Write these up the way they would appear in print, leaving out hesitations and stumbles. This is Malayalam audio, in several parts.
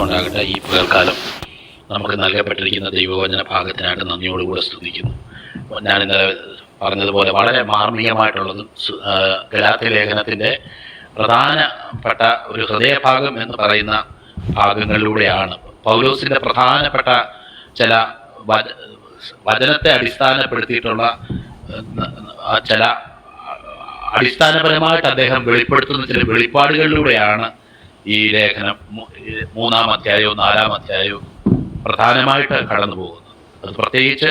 മഹത്വം ഉണ്ടാകട്ടെ. ഈ പകൽക്കാലം നമുക്ക് നൽകപ്പെട്ടിരിക്കുന്ന ദൈവവചന ഭാഗത്തിനായിട്ട് നന്ദിയോടുകൂടെ സ്തുതിക്കുന്നു. ഞാൻ ഇന്നലെ പറഞ്ഞതുപോലെ വളരെ മാർമികമായിട്ടുള്ളതും ഗലാത്യ ലേഖനത്തിൻ്റെ പ്രധാനപ്പെട്ട ഒരു ഹൃദയഭാഗം എന്ന് പറയുന്ന ഭാഗങ്ങളിലൂടെയാണ് പൗലോസിൻ്റെ പ്രധാനപ്പെട്ട ചില വചനത്തെ അടിസ്ഥാനപ്പെടുത്തിയിട്ടുള്ള ചില അടിസ്ഥാനപരമായിട്ട് അദ്ദേഹം വെളിപ്പെടുത്തുന്ന ചില വെളിപ്പാടുകളിലൂടെയാണ് ഈ ലേഖനം 3-ാം അധ്യായവും 4-ാം അധ്യായവും പ്രധാനമായിട്ട് കടന്നു പോകുന്നത്. അത് പ്രത്യേകിച്ച്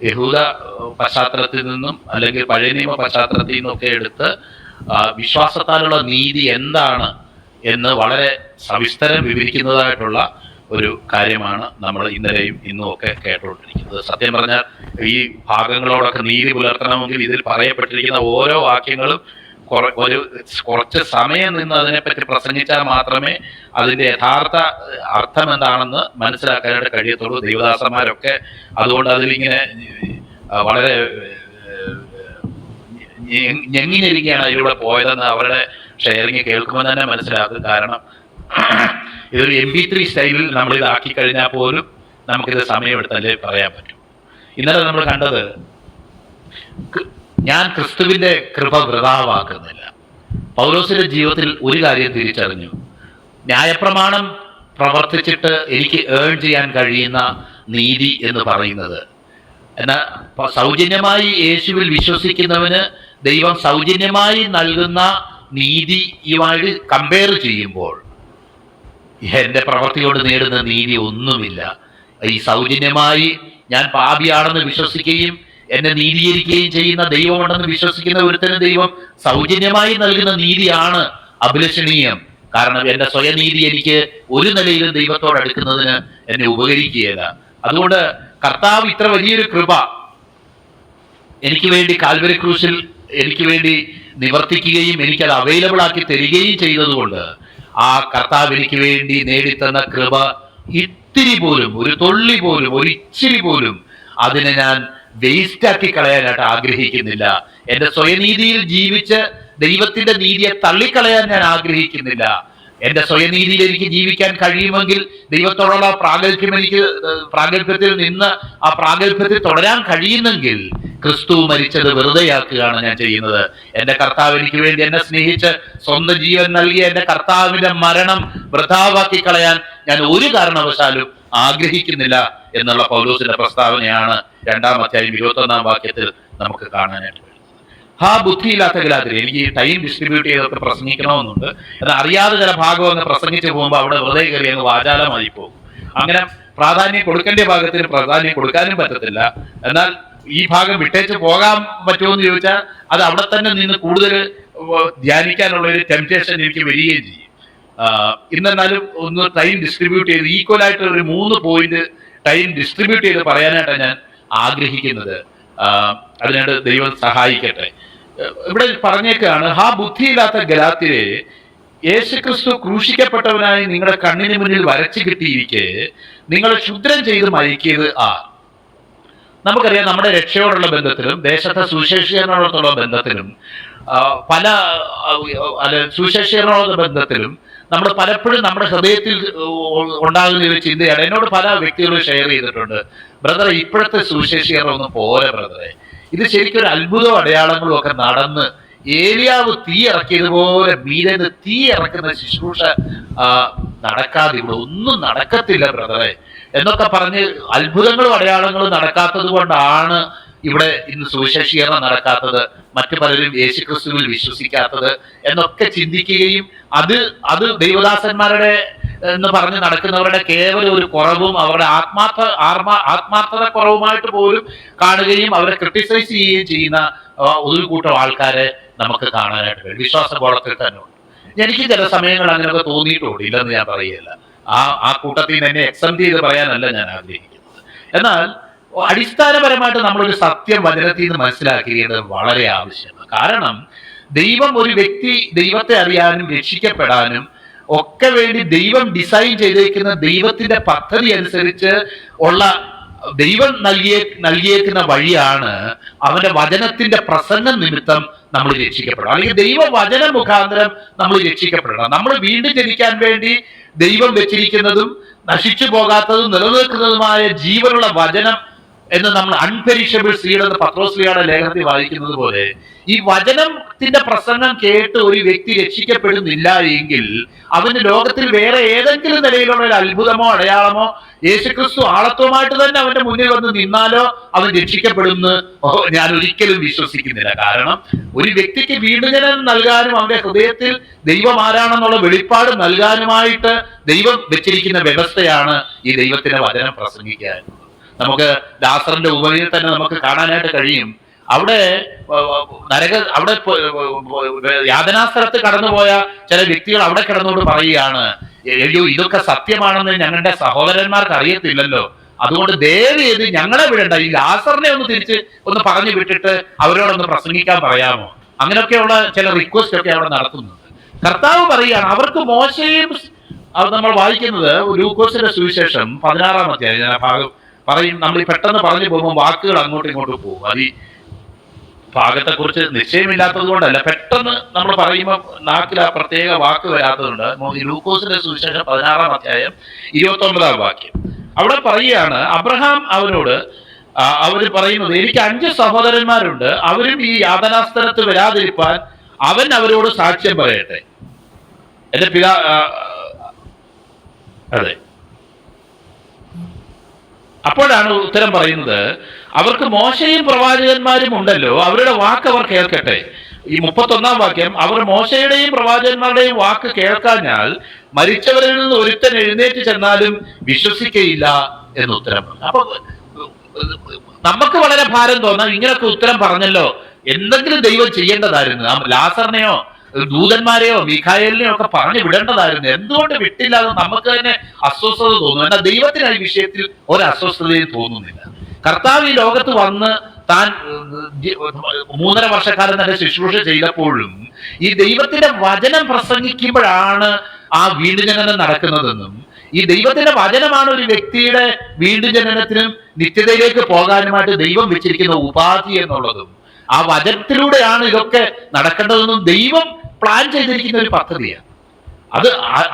യഹൂദ പശ്ചാത്തലത്തിൽ നിന്നും അല്ലെങ്കിൽ പഴയ നിയമ പശ്ചാത്തലത്തിൽ നിന്നൊക്കെ എടുത്ത് വിശ്വാസത്താലുള്ള നീതി എന്താണ് എന്ന് വളരെ സവിസ്തരം വിവരിക്കുന്നതായിട്ടുള്ള ഒരു കാര്യമാണ് നമ്മൾ ഇന്നലെയും ഇന്നും ഒക്കെ കേട്ടുകൊണ്ടിരിക്കുന്നത്. സത്യം പറഞ്ഞാൽ ഈ ഭാഗങ്ങളോടൊക്കെ നീതി പുലർത്തണമെങ്കിൽ ഇതിൽ പറയപ്പെട്ടിരിക്കുന്ന ഓരോ വാക്യങ്ങളും കുറച്ച് സമയം നിന്ന് അതിനെപ്പറ്റി പ്രസംഗിച്ചാൽ മാത്രമേ അതിൻ്റെ യഥാർത്ഥ അർത്ഥം എന്താണെന്ന് മനസ്സിലാക്കാനായിട്ട് കഴിയത്തുള്ളൂ. ദൈവദാസന്മാരൊക്കെ അതുകൊണ്ട് അതിലിങ്ങനെ വളരെ ഞെങ്ങിഞ്ഞിരിക്കുകയാണ് അതിലൂടെ പോയതെന്ന് അവരുടെ ഷെയറിങ് കേൾക്കുമ്പോൾ തന്നെ മനസ്സിലാക്കും. കാരണം ഇതൊരു MP3 സ്റ്റൈലിൽ നമ്മളിതാക്കി കഴിഞ്ഞാൽ പോലും നമുക്കിത് സമയമെടുത്തല്ലേ പറയാൻ പറ്റും. ഇന്നലെ നമ്മൾ കണ്ടത്, ഞാൻ ക്രിസ്തുവിൻ്റെ കൃപ വൃഥാവാക്കുന്നില്ല. പൗലോസിന്റെ ജീവിതത്തിൽ ഒരു കാര്യം തിരിച്ചറിഞ്ഞു. ന്യായപ്രമാണം പ്രവർത്തിച്ചിട്ട് എനിക്ക് ഏൺ ചെയ്യാൻ കഴിയുന്ന നീതി എന്ന് പറയുന്നത്, എന്നാൽ സൗജന്യമായി യേശുവിൽ വിശ്വസിക്കുന്നവന് ദൈവം സൗജന്യമായി നൽകുന്ന നീതിയുമായിട്ട് കമ്പയർ ചെയ്യുമ്പോൾ എൻ്റെ പ്രവൃത്തി കൊണ്ട് നേടുന്ന നീതി ഒന്നുമില്ല. ഈ സൗജന്യമായി ഞാൻ പാപിയാണെന്ന് വിശ്വസിക്കുകയും എന്നെ നീതീകരിക്കുകയും ചെയ്യുന്ന ദൈവമുണ്ടെന്ന് വിശ്വസിക്കുന്ന ഒരുത്തന് ദൈവം സൗജന്യമായി നൽകുന്ന നീതിയാണ് അഭിലഷണീയം. കാരണം എൻ്റെ സ്വയനീതി എനിക്ക് ഒരു നിലയിലും ദൈവത്തോട് അടുക്കുന്നതിന് എന്നെ ഉപകരിക്കുകയില്ല. അതുകൊണ്ട് കർത്താവ് ഇത്ര വലിയൊരു കൃപ എനിക്ക് വേണ്ടി കാൽവരി ക്രൂശിൽ എനിക്ക് വേണ്ടി നിവർത്തിക്കുകയും എനിക്കത് അവൈലബിൾ ആക്കി തരികയും ചെയ്തതുകൊണ്ട് ആ കർത്താവ് എനിക്ക് വേണ്ടി നേടിത്തന്ന കൃപ ഇത്തിരി പോലും, ഒരു തുള്ളി പോലും, ഒരു ഇച്ചിരി പോലും അതിനെ ഞാൻ വേസ്റ്റാക്കി കളയാനായിട്ട് ആഗ്രഹിക്കുന്നില്ല. എൻ്റെ സ്വയനീതിയിൽ ജീവിച്ച് ദൈവത്തിന്റെ നീതിയെ തള്ളിക്കളയാൻ ഞാൻ ആഗ്രഹിക്കുന്നില്ല. എൻ്റെ സ്വയനീതിയിൽ എനിക്ക് ജീവിക്കാൻ കഴിയുമെങ്കിൽ ദൈവത്തോടുള്ള പ്രാഗൽഭ്യത്തിൽ നിന്ന് ആ പ്രാഗൽഭ്യത്തിൽ തുടരാൻ കഴിയുന്നെങ്കിൽ ക്രിസ്തു മരിച്ചത് വെറുതെയാക്കുകയാണ് ഞാൻ ചെയ്യുന്നത്. എൻ്റെ കർത്താവ് എനിക്ക് വേണ്ടി എന്നെ സ്നേഹിച്ച് സ്വന്തം ജീവൻ നൽകിയ എൻ്റെ കർത്താവിന്റെ മരണം വൃഥാവാക്കി കളയാൻ ഞാൻ ഒരു കാരണവശാലും ആഗ്രഹിക്കുന്നില്ല എന്നുള്ള പൗലോസിന്റെ പ്രസ്താവനയാണ് 2-ാം അധ്യായം 21-ാം വാക്യത്തിൽ നമുക്ക് കാണാനായിട്ട് കഴിയുന്നത്. ബുദ്ധിയില്ലാത്ത ഗലാത്യരെ, എനിക്ക് ടൈം ഡിസ്ട്രിബ്യൂട്ട് ചെയ്തൊക്കെ പ്രസംഗിക്കണമെന്നുണ്ട്. എന്നാൽ അറിയാതെ ചില ഭാഗം അങ്ങ് പ്രസംഗിച്ച് പോകുമ്പോൾ അവിടെ വെറുതെ കയറി അങ്ങ് വാചാലമായി പോകും. അങ്ങനെ പ്രാധാന്യം കൊടുക്കേണ്ട ഭാഗത്തിന് പ്രാധാന്യം കൊടുക്കാനും പറ്റത്തില്ല. എന്നാൽ ഈ ഭാഗം വിട്ടേച്ച് പോകാൻ പറ്റുമോ എന്ന് ചോദിച്ചാൽ അത് അവിടെ തന്നെ നിന്ന് കൂടുതൽ ധ്യാനിക്കാനുള്ള ഒരു ടെംപ്റ്റേഷൻ എനിക്ക് വരികയും ചെയ്യും. ഇന്നെന്നാലും ഒന്ന് ടൈം ഡിസ്ട്രിബ്യൂട്ട് ചെയ്ത് ഈക്വലായിട്ട് ഒരു 3 പോയിന്റ് ടൈം ഡിസ്ട്രിബ്യൂട്ട് ചെയ്ത് പറയാനായിട്ടാണ് ഞാൻ ആഗ്രഹിക്കുന്നത്. അതിനായിട്ട് ദൈവം സഹായിക്കട്ടെ. ഇവിടെ പറഞ്ഞേക്കാണ്, ബുദ്ധിയില്ലാത്ത ഗലാത്യരെ, യേശുക്രിസ്തു ക്രൂശിക്കപ്പെട്ടവനായി നിങ്ങളുടെ കണ്ണിന് മുന്നിൽ വരച്ചു കിട്ടിയിരിക്കെ നിങ്ങളെ ക്ഷുദ്രം ചെയ്ത് മരിക്കിയത് നമുക്കറിയാം, നമ്മുടെ രക്ഷയോടുള്ള ബന്ധത്തിലും ദേശത്തെ സുവിശേഷീകരണത്തോടുള്ള ബന്ധത്തിലും സുവിശേഷീകരണത്തോടുള്ള ബന്ധത്തിലും നമ്മൾ പലപ്പോഴും നമ്മുടെ ഹൃദയത്തിൽ ഉണ്ടാകുന്ന ഒരു ചിന്തയാണ്. എന്നോട് പല വ്യക്തികളും ഷെയർ ചെയ്തിട്ടുണ്ട്, ബ്രദറെ ഇപ്പോഴത്തെ സുവിശേഷീകരണം ഒന്നും പോരെ ബ്രദറെ, ഇത് ശരിക്കും ഒരു അത്ഭുതവും അടയാളങ്ങളും ഒക്കെ നടന്ന് ഏലിയാവ് തീ ഇറക്കിയതുപോലെ മീരന് തീ ഇറക്കുന്ന ശുശ്രൂഷ നടക്കാതെ ഇവിടെ ഒന്നും നടക്കത്തില്ല ബ്രദറെ എന്നൊക്കെ പറഞ്ഞ് അത്ഭുതങ്ങളും അടയാളങ്ങളും നടക്കാത്തത് കൊണ്ടാണ് ഇവിടെ ഇന്ന് സുവിശേഷീകരണം നടക്കാത്തത്, മറ്റു പലരും യേശുക്രിസ്തുവിൽ വിശ്വസിക്കാത്തത് എന്നൊക്കെ ചിന്തിക്കുകയും അത് ദൈവദാസന്മാരുടെ എന്ന് പറഞ്ഞ് നടക്കുന്നവരുടെ കേവലം ഒരു കുറവും അവരുടെ ആത്മാർത്ഥത കുറവുമായിട്ട് പോലും കാണുകയും അവരെ ക്രിട്ടിസൈസ് ചെയ്യുകയും ചെയ്യുന്ന ഒരു കൂട്ടം ആൾക്കാരെ നമുക്ക് കാണാനായിട്ട് കഴിയും. വിശ്വാസബോധത്തിൽ തന്നെ ഉണ്ട്. എനിക്ക് ചില സമയങ്ങളിൽ അങ്ങനെയൊക്കെ തോന്നിയിട്ടുണ്ട്, ഇല്ലെന്ന് ഞാൻ പറയുകയില്ല. ആ കൂട്ടത്തിൽ നിന്ന് എന്നെ എക്സംപ്റ്റ് ചെയ്ത് പറയാനല്ല ഞാൻ ആഗ്രഹിക്കുന്നത്. എന്നാൽ അടിസ്ഥാനപരമായിട്ട് നമ്മളൊരു സത്യം വചനത്തിൽ നിന്ന് മനസ്സിലാക്കിയത് വളരെ ആവശ്യമാണ്. കാരണം ദൈവം ഒരു വ്യക്തി ദൈവത്തെ അറിയാനും രക്ഷിക്കപ്പെടാനും ഒക്കെ വേണ്ടി ദൈവം ഡിസൈൻ ചെയ്തേക്കുന്ന ദൈവത്തിന്റെ പദ്ധതി അനുസരിച്ച് ഉള്ള ദൈവം നൽകിയേക്കുന്ന വഴിയാണ് അവന്റെ വചനത്തിന്റെ പ്രസംഗം നിമിത്തം നമ്മൾ രക്ഷിക്കപ്പെടണം, അല്ലെങ്കിൽ ദൈവവചന മുഖാന്തരം നമ്മൾ രക്ഷിക്കപ്പെടണം. നമ്മൾ വീണ്ടും ജനിക്കാൻ വേണ്ടി ദൈവം വെച്ചിരിക്കുന്നതും നശിച്ചു പോകാത്തതും നിലനിൽക്കുന്നതുമായ ജീവനുള്ള വചനം എന്ന് നമ്മൾ അൺപെരിഷബിൾ സീഡ് എന്ന് പത്രോസ്ലിയുടെ ലേഖനത്തിൽ വായിക്കുന്നത് പോലെ, ഈ വചനത്തിന്റെ പ്രസംഗം കേട്ട് ഒരു വ്യക്തി രക്ഷിക്കപ്പെടുന്നില്ല എങ്കിൽ അവന് ലോകത്തിൽ വേറെ ഏതെങ്കിലും നിലയിലുള്ള ഒരു അത്ഭുതമോ അടയാളമോ യേശുക്രിസ്തു ആളത്വമായിട്ട് തന്നെ അവന്റെ മുന്നിൽ വന്ന് നിന്നാലോ അവൻ രക്ഷിക്കപ്പെടുമെന്ന് ഞാൻ ഒരിക്കലും വിശ്വസിക്കുന്നില്ല. കാരണം ഒരു വ്യക്തിക്ക് വീണ്ടുജനം നൽകാനും അവന്റെ ഹൃദയത്തിൽ ദൈവം ആരാണെന്നുള്ള വെളിപ്പാട് നൽകാനുമായിട്ട് ദൈവം വെച്ചിരിക്കുന്ന വ്യവസ്ഥയാണ് ഈ ദൈവത്തിന്റെ വചനം പ്രസംഗിക്കാൻ. നമുക്ക് ലാസറിന്റെ ഉപമയിൽ തന്നെ നമുക്ക് കാണാനായിട്ട് കഴിയും. അവിടെ യാതനാസ്ഥലത്ത് കടന്നുപോയ ചില വ്യക്തികൾ അവിടെ കിടന്നുകൊണ്ട് പറയുകയാണ്, അയ്യോ ഇതൊക്കെ സത്യമാണെന്ന് ഞങ്ങളുടെ സഹോദരന്മാർക്ക് അറിയത്തില്ലല്ലോ, അതുകൊണ്ട് ദയവ് ചെയ്ത് ഞങ്ങളെ വിടണ്ട, ഈ ലാസറിനെ തിരിച്ച് പറഞ്ഞു വിട്ടിട്ട് അവരോടൊന്ന് പ്രസംഗിക്കാൻ പറയാമോ? അങ്ങനെയൊക്കെയുള്ള ചില റിക്വസ്റ്റ് ഒക്കെ അവിടെ നടത്തുന്നുണ്ട്. കർത്താവ് പറയുകയാണ് അവർക്ക് മോശയും, അത് നമ്മൾ വായിക്കുന്നത് ലൂക്കോസിന്റെ സുവിശേഷം 16-ാം അധ്യായം ഭാഗം പറയും. നമ്മൾ പെട്ടെന്ന് പറഞ്ഞു പോകുമ്പോൾ വാക്കുകൾ അങ്ങോട്ടും ഇങ്ങോട്ടും പോകും. അത് ഈ ഭാഗത്തെക്കുറിച്ച് നിശ്ചയമില്ലാത്തത് കൊണ്ടല്ല, പെട്ടെന്ന് നമ്മൾ പറയുമ്പോൾ നാക്കിൽ ആ പ്രത്യേക വാക്ക് വരാത്തതുണ്ട്. ലൂക്കോസിന്റെ സുവിശേഷം 16-ാം അധ്യായം 29-ാം വാക്യം അവിടെ പറയുകയാണ്, അബ്രഹാം അവരോട് അവര് പറയുന്നത്, എനിക്ക് 5 സഹോദരന്മാരുണ്ട്, അവരും ഈ യാതനാസ്ഥലത്ത് വരാതിരിപ്പാൻ അവൻ അവരോട് സാക്ഷ്യം പറയട്ടെ. എന്റെ അതെ. അപ്പോഴാണ് ഉത്തരം പറയുന്നത്, അവർക്ക് മോശയും പ്രവാചകന്മാരും ഉണ്ടല്ലോ, അവരുടെ വാക്ക് അവർ കേൾക്കട്ടെ. ഈ 31-ാം വാക്യം, അവർ മോശയുടെയും പ്രവാചകന്മാരുടെയും വാക്ക് കേൾക്കാഞ്ഞാൽ മരിച്ചവരിൽ നിന്ന് ഒരുത്തൻ എഴുന്നേറ്റ് ചെന്നാലും വിശ്വസിക്കയില്ല എന്ന് ഉത്തരം. അപ്പൊ നമുക്ക് വളരെ ഭാരം തോന്നാം, ഇങ്ങനൊക്കെ ഉത്തരം പറഞ്ഞല്ലോ, എന്തെങ്കിലും ദൈവം ചെയ്യേണ്ടതായിരുന്നു. ലാസറിനെയോ ദൂതന്മാരെയോ മിഖായേലിനെയോ ഒക്കെ പറഞ്ഞു വിടേണ്ടതായിരുന്നു, എന്തുകൊണ്ട് വിട്ടില്ല എന്ന് നമുക്ക് തന്നെ അസ്വസ്ഥത തോന്നും. എന്നാൽ ദൈവത്തിന് ഈ വിഷയത്തിൽ ഒരു അസ്വസ്ഥതയും തോന്നുന്നില്ല. കർത്താവ് ഈ ലോകത്ത് വന്ന് താൻ 3.5 വർഷക്കാലം തന്നെ ശുശ്രൂഷ ചെയ്തപ്പോഴും ഈ ദൈവത്തിന്റെ വചനം പ്രസംഗിക്കുമ്പോഴാണ് ആ വീണ്ടുജനനം നടക്കുന്നതെന്നും, ഈ ദൈവത്തിന്റെ വചനമാണ് ഒരു വ്യക്തിയുടെ വീണ്ടുജനനത്തിനും നിത്യതയിലേക്ക് പോകാനുമായിട്ട് ദൈവം വെച്ചിരിക്കുന്ന ഉപാധി എന്നുള്ളതും, ആ വചനത്തിലൂടെയാണ് ഇതൊക്കെ നടക്കേണ്ടതെന്നും ദൈവം പ്ലാൻ ചെയ്തിരിക്കുന്ന ഒരു പദ്ധതിയാണ്.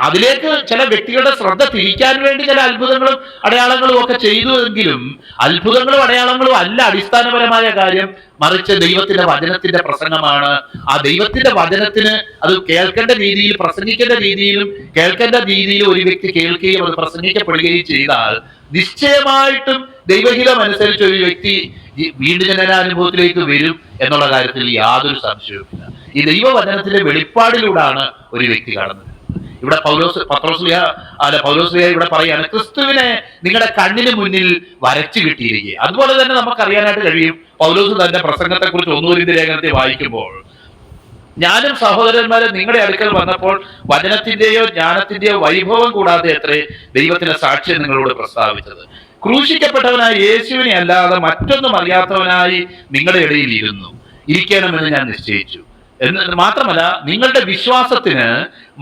അതിലേക്ക് ചില വ്യക്തികളുടെ ശ്രദ്ധ തിരിക്കാൻ വേണ്ടി ചില അത്ഭുതങ്ങളും അടയാളങ്ങളും ഒക്കെ ചെയ്തു എങ്കിലും അത്ഭുതങ്ങളും അടയാളങ്ങളും അല്ല അടിസ്ഥാനപരമായ കാര്യം, മറിച്ച് ദൈവത്തിന്റെ വചനത്തിന്റെ പ്രസംഗമാണ്. ആ ദൈവത്തിന്റെ വചനത്തിന് അത് കേൾക്കേണ്ട രീതിയിൽ, പ്രസംഗിക്കേണ്ട രീതിയിലും കേൾക്കേണ്ട രീതിയിലും ഒരു വ്യക്തി കേൾക്കുകയും അത് പ്രസംഗിക്കപ്പെടുകയും ചെയ്താൽ നിശ്ചയമായിട്ടും ദൈവഹിതം അനുസരിച്ച് ഒരു വ്യക്തി വീണ്ടുജനനാനുഭവത്തിലേക്ക് വരും എന്നുള്ള കാര്യത്തിൽ യാതൊരു സംശയവുമില്ല. ഈ ദൈവവചനത്തിന്റെ വെളിപ്പാടിലൂടെയാണ് ഒരു വ്യക്തി കടന്നത്. ഇവിടെ പൗലോസ്ലിഹ ഇവിടെ പറയാണ്, ക്രിസ്തുവിനെ നിങ്ങളുടെ കണ്ണിന് മുന്നിൽ വരച്ചു കിട്ടിയിരിക്കുക. അതുപോലെ തന്നെ നമുക്കറിയാനായിട്ട് കഴിയും, പൗലോസ് തന്റെ പ്രസംഗത്തെ കുറിച്ച് 1 കൊരിന്ത്യർ ലേഖനത്തിൽ വായിക്കുമ്പോൾ, ഞാനും സഹോദരന്മാരെ നിങ്ങളുടെ അടുക്കൽ വന്നപ്പോൾ വചനത്തിന്റെയോ ജ്ഞാനത്തിന്റെയോ വൈഭവം കൂടാതെ എത്രേ ദൈവത്തിന്റെ സാക്ഷ്യം നിങ്ങളോട് പ്രസ്താവിച്ചത്. ക്രൂശിക്കപ്പെട്ടവനായ യേശുവിനെ അല്ലാതെ മറ്റൊന്നും അറിയാത്തവനായി നിങ്ങളുടെ ഇടയിൽ ഇരിക്കണമെന്ന് ഞാൻ നിശ്ചയിച്ചു. എന്ന് മാത്രമല്ല, നിങ്ങളുടെ വിശ്വാസത്തിന്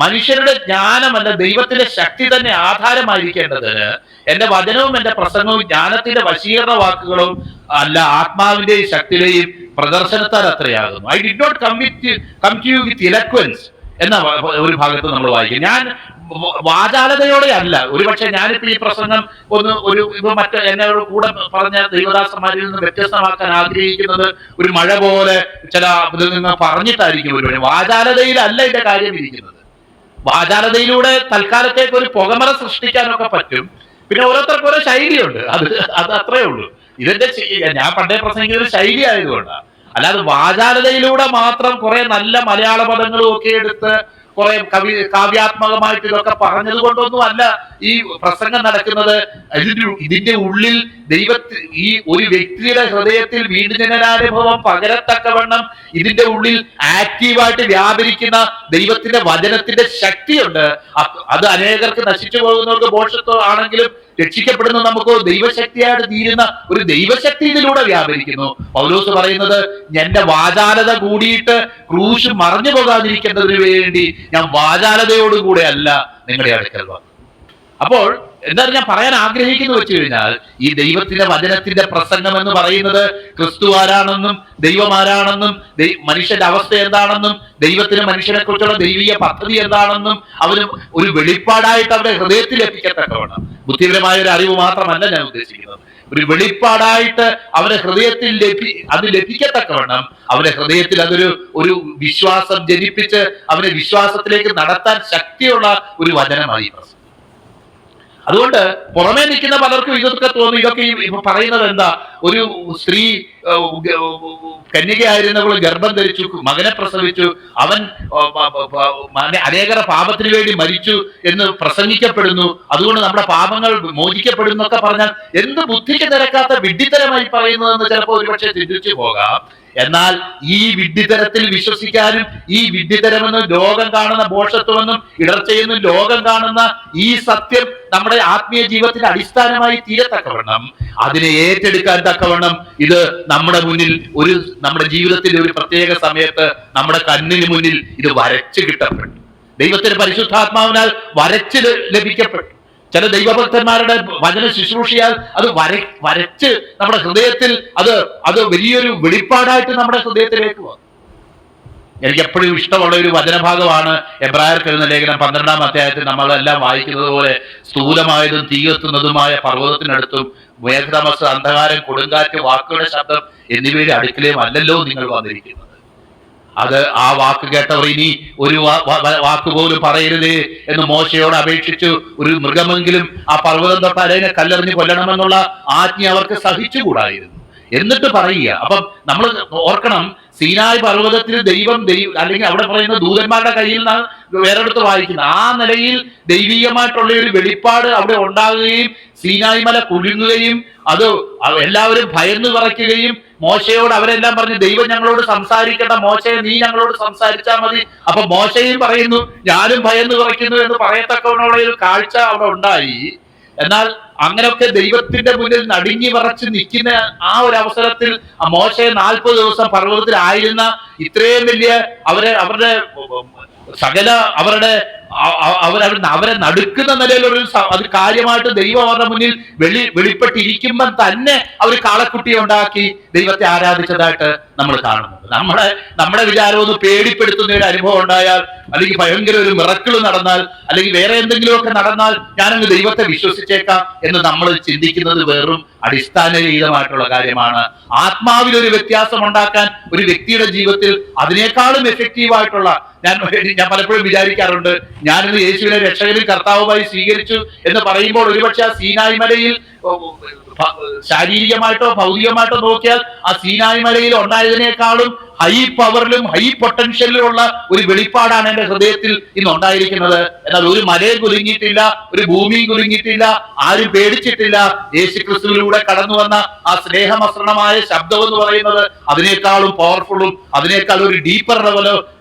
മനുഷ്യരുടെ ജ്ഞാനമല്ല ദൈവത്തിന്റെ ശക്തി തന്നെ ആധാരമായിരിക്കേണ്ടതിന് എന്റെ വചനവും എന്റെ പ്രസംഗവും ജ്ഞാനത്തിന്റെ വശീകരണ വാക്കുകളും അല്ല, ആത്മാവിന്റെയും ശക്തിയുടെയും പ്രദർശനത്താൽ അത്രയാകുന്നു. I did not come to you with eloquence എന്ന ഒരു ഭാഗത്ത് നമ്മൾ വായിക്കും. ഞാൻ വാചാലതയോടെ അല്ല, ഒരുപക്ഷെ ഞാനിപ്പോ ഈ പ്രസംഗം മറ്റ് എന്നോട് കൂടെ പറഞ്ഞ ദൈവദാസന്മാരിൽ നിന്ന് വ്യത്യസ്തമാക്കാൻ ആഗ്രഹിക്കുന്നത് ഒരു മഴ പോലെ ചില ഇതിൽ നിന്ന് പറഞ്ഞിട്ടായിരിക്കും. ഒരു വാചാലതയിലല്ല ഇതിന്റെ കാര്യം ഇരിക്കുന്നത്. വാചാലതയിലൂടെ തൽക്കാലത്തേക്ക് ഒരു പുകമറ സൃഷ്ടിക്കാനൊക്കെ പറ്റും. പിന്നെ ഓരോരുത്തർക്കും ഓരോ ശൈലിയുണ്ട്, അത് അത്രേ ഉള്ളൂ. ഇതിന്റെ ഞാൻ പണ്ടേ പ്രസംഗിക്കുന്ന ഒരു ശൈലി ആയതുകൊണ്ടാണ്. അല്ലാതെ വാചാലതയിലൂടെ മാത്രം കുറെ നല്ല മലയാള പദങ്ങളും ഒക്കെ എടുത്ത് കുറെ കാവ്യാത്മകമായിട്ട് ഇതൊക്കെ പറഞ്ഞത് കൊണ്ടൊന്നും അല്ല ഈ പ്രസംഗം നടക്കുന്നത്. ഇതിന്റെ ഉള്ളിൽ ഈ ഒരു വ്യക്തിയുടെ ഹൃദയത്തിൽ വീണ്ടുജനനാനുഭവം പകരത്തക്കവണ്ണം ഇതിന്റെ ഉള്ളിൽ ആക്റ്റീവായിട്ട് വ്യാപരിക്കുന്ന ദൈവത്തിന്റെ വചനത്തിന്റെ ശക്തിയുണ്ട്. അത് അനേകർക്ക് നശിച്ചു പോകുന്നവർക്ക് മോക്ഷത്വം ആണെങ്കിലും രക്ഷിക്കപ്പെടുന്ന നമുക്ക് ദൈവശക്തിയായിട്ട് തീരുന്ന ഒരു ദൈവശക്തി ഇതിലൂടെ വ്യാപരിക്കുന്നു. പൗലോസ് പറയുന്നത്, എന്റെ വാചാലത കൂടിയിട്ട് ക്രൂശ് മറഞ്ഞു പോകാതിരിക്കേണ്ടതിന് വേണ്ടി ഞാൻ വാചാലതയോടുകൂടെ അല്ല നിങ്ങളുടെ അടുക്കൽ വന്നു. അപ്പോൾ എന്താണ് ഞാൻ പറയാൻ ആഗ്രഹിക്കുന്നു വെച്ച് കഴിഞ്ഞാൽ, ഈ ദൈവത്തിന്റെ വചനത്തിന്റെ പ്രസംഗം എന്ന് പറയുന്നത് ക്രിസ്തു ആരാണെന്നും ദൈവം ആരാണെന്നും മനുഷ്യന്റെ അവസ്ഥ എന്താണെന്നും ദൈവത്തിന് മനുഷ്യനെ കുറിച്ചുള്ള ദൈവീയ പദ്ധതി എന്താണെന്നും അവന് ഒരു വെളിപ്പാടായിട്ട് അവരുടെ ഹൃദയത്തിൽ എത്തിക്കത്തക്കവണ്ണം, ബുദ്ധിപരമായ ഒരു അറിവ് മാത്രമല്ല ഞാൻ ഉദ്ദേശിക്കുന്നത്, ഒരു വെളിപ്പാടായിട്ട് അവരുടെ ഹൃദയത്തിൽ അത് ലഭിക്കത്തക്കവണ്ണം അവരുടെ ഹൃദയത്തിൽ ഒരു വിശ്വാസം ജനിപ്പിച്ച് അവനെ വിശ്വാസത്തിലേക്ക് നടത്താൻ ശക്തിയുള്ള ഒരു വചനമായി. അതുകൊണ്ട് പുറമേ നിൽക്കുന്ന പലർക്കും ഇതൊക്കെ തോന്നും, ഇതൊക്കെ ഇപ്പൊ പറയുന്നത് എന്താ, ഒരു സ്ത്രീ കന്യകയായിരുന്നവൾ ഗർഭം ധരിച്ചു, മകനെ പ്രസവിച്ചു, അവൻ അനേകര പാപത്തിന് വേണ്ടി മരിച്ചു എന്ന് പ്രസംഗിക്കപ്പെടുന്നു, അതുകൊണ്ട് നമ്മുടെ പാപങ്ങൾ മോചിക്കപ്പെടുന്നു എന്നൊക്കെ പറഞ്ഞാൽ എന്ത് ബുദ്ധിക്ക് നിരക്കാത്ത വിഡ്ഢിത്തരമായി പറയുന്നതെന്ന് ചിലപ്പോൾ ഒരുപക്ഷെ ചിന്തിച്ചു പോകാം. എന്നാൽ ഈ വിഡ്ഢിത്തരത്തിൽ വിശ്വസിക്കാനും, ഈ വിഡ്ഢിത്തരമെന്നും ലോകം കാണുന്ന ഭോഷത്വമെന്നും ഇടർച്ചയെന്നും ലോകം കാണുന്ന ഈ സത്യം നമ്മുടെ ആത്മീയ ജീവിതത്തിന്റെ അടിസ്ഥാനമായി തീരത്തക്കവണ്ണം, അതിനെ ഏറ്റെടുക്കാൻ തക്കവണ്ണം ഇത് നമ്മുടെ മുന്നിൽ നമ്മുടെ ജീവിതത്തിന്റെ ഒരു പ്രത്യേക സമയത്ത് നമ്മുടെ കണ്ണിന് മുന്നിൽ ഇത് വരച്ചു കിട്ടപ്പെട്ടു. ദൈവത്തിന്റെ പരിശുദ്ധാത്മാവിനാൽ വരച്ച് ലഭിക്കപ്പെട്ടു. ചില ദൈവഭക്തന്മാരുടെ വചന ശുശ്രൂഷയാൽ അത് വരച്ച് നമ്മുടെ ഹൃദയത്തിൽ അത് വലിയൊരു വെളിപ്പാടായിട്ട് നമ്മുടെ ഹൃദയത്തിലേക്ക് വന്നു. എനിക്ക് എപ്പോഴും ഇഷ്ടമുള്ള ഒരു വചനഭാഗമാണ് എബ്രായർക്ക് എഴുതുന്ന ലേഖനം 12-ാം അധ്യായത്തിൽ നമ്മളെല്ലാം വായിക്കുന്നത് പോലെ, സ്ഥൂലമായതും തീകത്തുന്നതുമായ പർവ്വതത്തിനടുത്തും മേഘതമസ്, അന്ധകാരം, കൊടുങ്കാറ്റ്, വാക്കുകളുടെ ശബ്ദം എന്നിവയുടെ അടുക്കലേയും അല്ലല്ലോ നിങ്ങൾ വന്നിരിക്കുന്നത്. അത് ആ വാക്ക് കേട്ടവർ ഇനി ഒരു വാക്ക് പോലും പറയരുതേ എന്ന് മോശയോട് അപേക്ഷിച്ചു. ഒരു മൃഗമെങ്കിലും ആ പർവ്വതം തൊട്ട് അതിനെ കല്ലെറിഞ്ഞ് കൊല്ലണമെന്നുള്ള ആജ്ഞ അവർക്ക് സഹിച്ചുകൂടായിരുന്നു. എന്നിട്ട് പറയുക. അപ്പം നമ്മൾ ഓർക്കണം, സീനായ് പർവ്വതത്തിൽ ദൈവം അല്ലെങ്കിൽ അവിടെ പറയുന്ന ദൂതന്മാരുടെ കയ്യിൽ നിന്നാണ് വേറെടുത്ത് വായിക്കുന്നത്. ആ നിലയിൽ ദൈവീകമായിട്ടുള്ള ഒരു വെളിപ്പാട് അവിടെ ഉണ്ടാകുകയും സീനായ് മല കുലുങ്ങുകയും അത് എല്ലാവരും ഭയന്ന് വിറയ്ക്കുകയും മോശയോട് അവരെല്ലാം പറഞ്ഞു, ദൈവം ഞങ്ങളോട് സംസാരിക്കണ്ട, മോശയെ നീ ഞങ്ങളോട് സംസാരിച്ചാൽ മതി. അപ്പൊ മോശയും പറയുന്നു, ഞാനും ഭയന്ന് വിറയ്ക്കുന്നു എന്ന് പറയത്തക്കവണ്ണമുള്ള ഒരു കാഴ്ച അവിടെ ഉണ്ടായി. എന്നാൽ അങ്ങനെയൊക്കെ ദൈവത്തിന്റെ മുന്നിൽ നടുങ്ങി വിറച്ച് നിൽക്കുന്ന ആ ഒരു അവസരത്തിൽ മോശയെ 40 ദിവസം പർവ്വതത്തിലായിരുന്ന ഇത്രയും വലിയ അവരുടെ സകല അവരെ നടുക്കുന്ന നിലയിലൊരു അത് കാര്യമായിട്ട് ദൈവം അവരുടെ മുന്നിൽ വെളിപ്പെട്ടിരിക്കുമ്പോൾ തന്നെ അവർ കാളക്കുട്ടിയെ ഉണ്ടാക്കി ദൈവത്തെ ആരാധിച്ചതായിട്ട് നമ്മൾ കാണുന്നുണ്ട്. നമ്മുടെ വിചാരം ഒന്ന് പേടിപ്പെടുത്തുന്ന ഒരു അനുഭവം ഉണ്ടായാൽ, അല്ലെങ്കിൽ ഭയങ്കര ഒരു മിറക്കിൾ നടന്നാൽ, അല്ലെങ്കിൽ വേറെ എന്തെങ്കിലുമൊക്കെ നടന്നാൽ ഞാനങ്ങ് ദൈവത്തെ വിശ്വസിച്ചേക്കാം എന്ന് നമ്മൾ ചിന്തിക്കുന്നത് വെറും അടിസ്ഥാനരഹിതമായിട്ടുള്ള കാര്യമാണ്. ആത്മാവിൽ ഒരു വ്യത്യാസം ഉണ്ടാക്കാൻ ഒരു വ്യക്തിയുടെ ജീവിതത്തിൽ അതിനേക്കാളും എഫക്റ്റീവായിട്ടുള്ള, ഞാൻ പലപ്പോഴും വിചാരിക്കാറുണ്ട്, ഞാനിന്ന് യേശുവിനെ രക്ഷകനും കർത്താവുമായി സ്വീകരിച്ചു എന്ന് പറയുമ്പോൾ ഒരുപക്ഷെ ആ സീനായ് മലയിൽ ശാരീരികമായിട്ടോ ഭൗതികമായിട്ടോ നോക്കിയാൽ ആ സീനായ് മലയിൽ ഉണ്ടായതിനേക്കാളും ഹൈ പവറിലും ഹൈ പൊട്ടൻഷ്യലിലും ഉള്ള ഒരു വെളിപ്പാടാണ് എന്റെ ഹൃദയത്തിൽ ഇന്ന് ഉണ്ടായിരിക്കുന്നത്. എന്നാൽ ഒരു മലയും കുലുങ്ങിയിട്ടില്ല, ഒരു ഭൂമിയും കുലുങ്ങിയിട്ടില്ല, ആരും പേടിച്ചിട്ടില്ല. യേശുക്രിസ്തുവിലൂടെ കടന്നു വന്ന ആ സ്നേഹമസൃണമായ ശബ്ദം എന്ന് പറയുന്നത് അതിനേക്കാളും പവർഫുള്ളും അതിനേക്കാളും ഒരു ഡീപ്പർ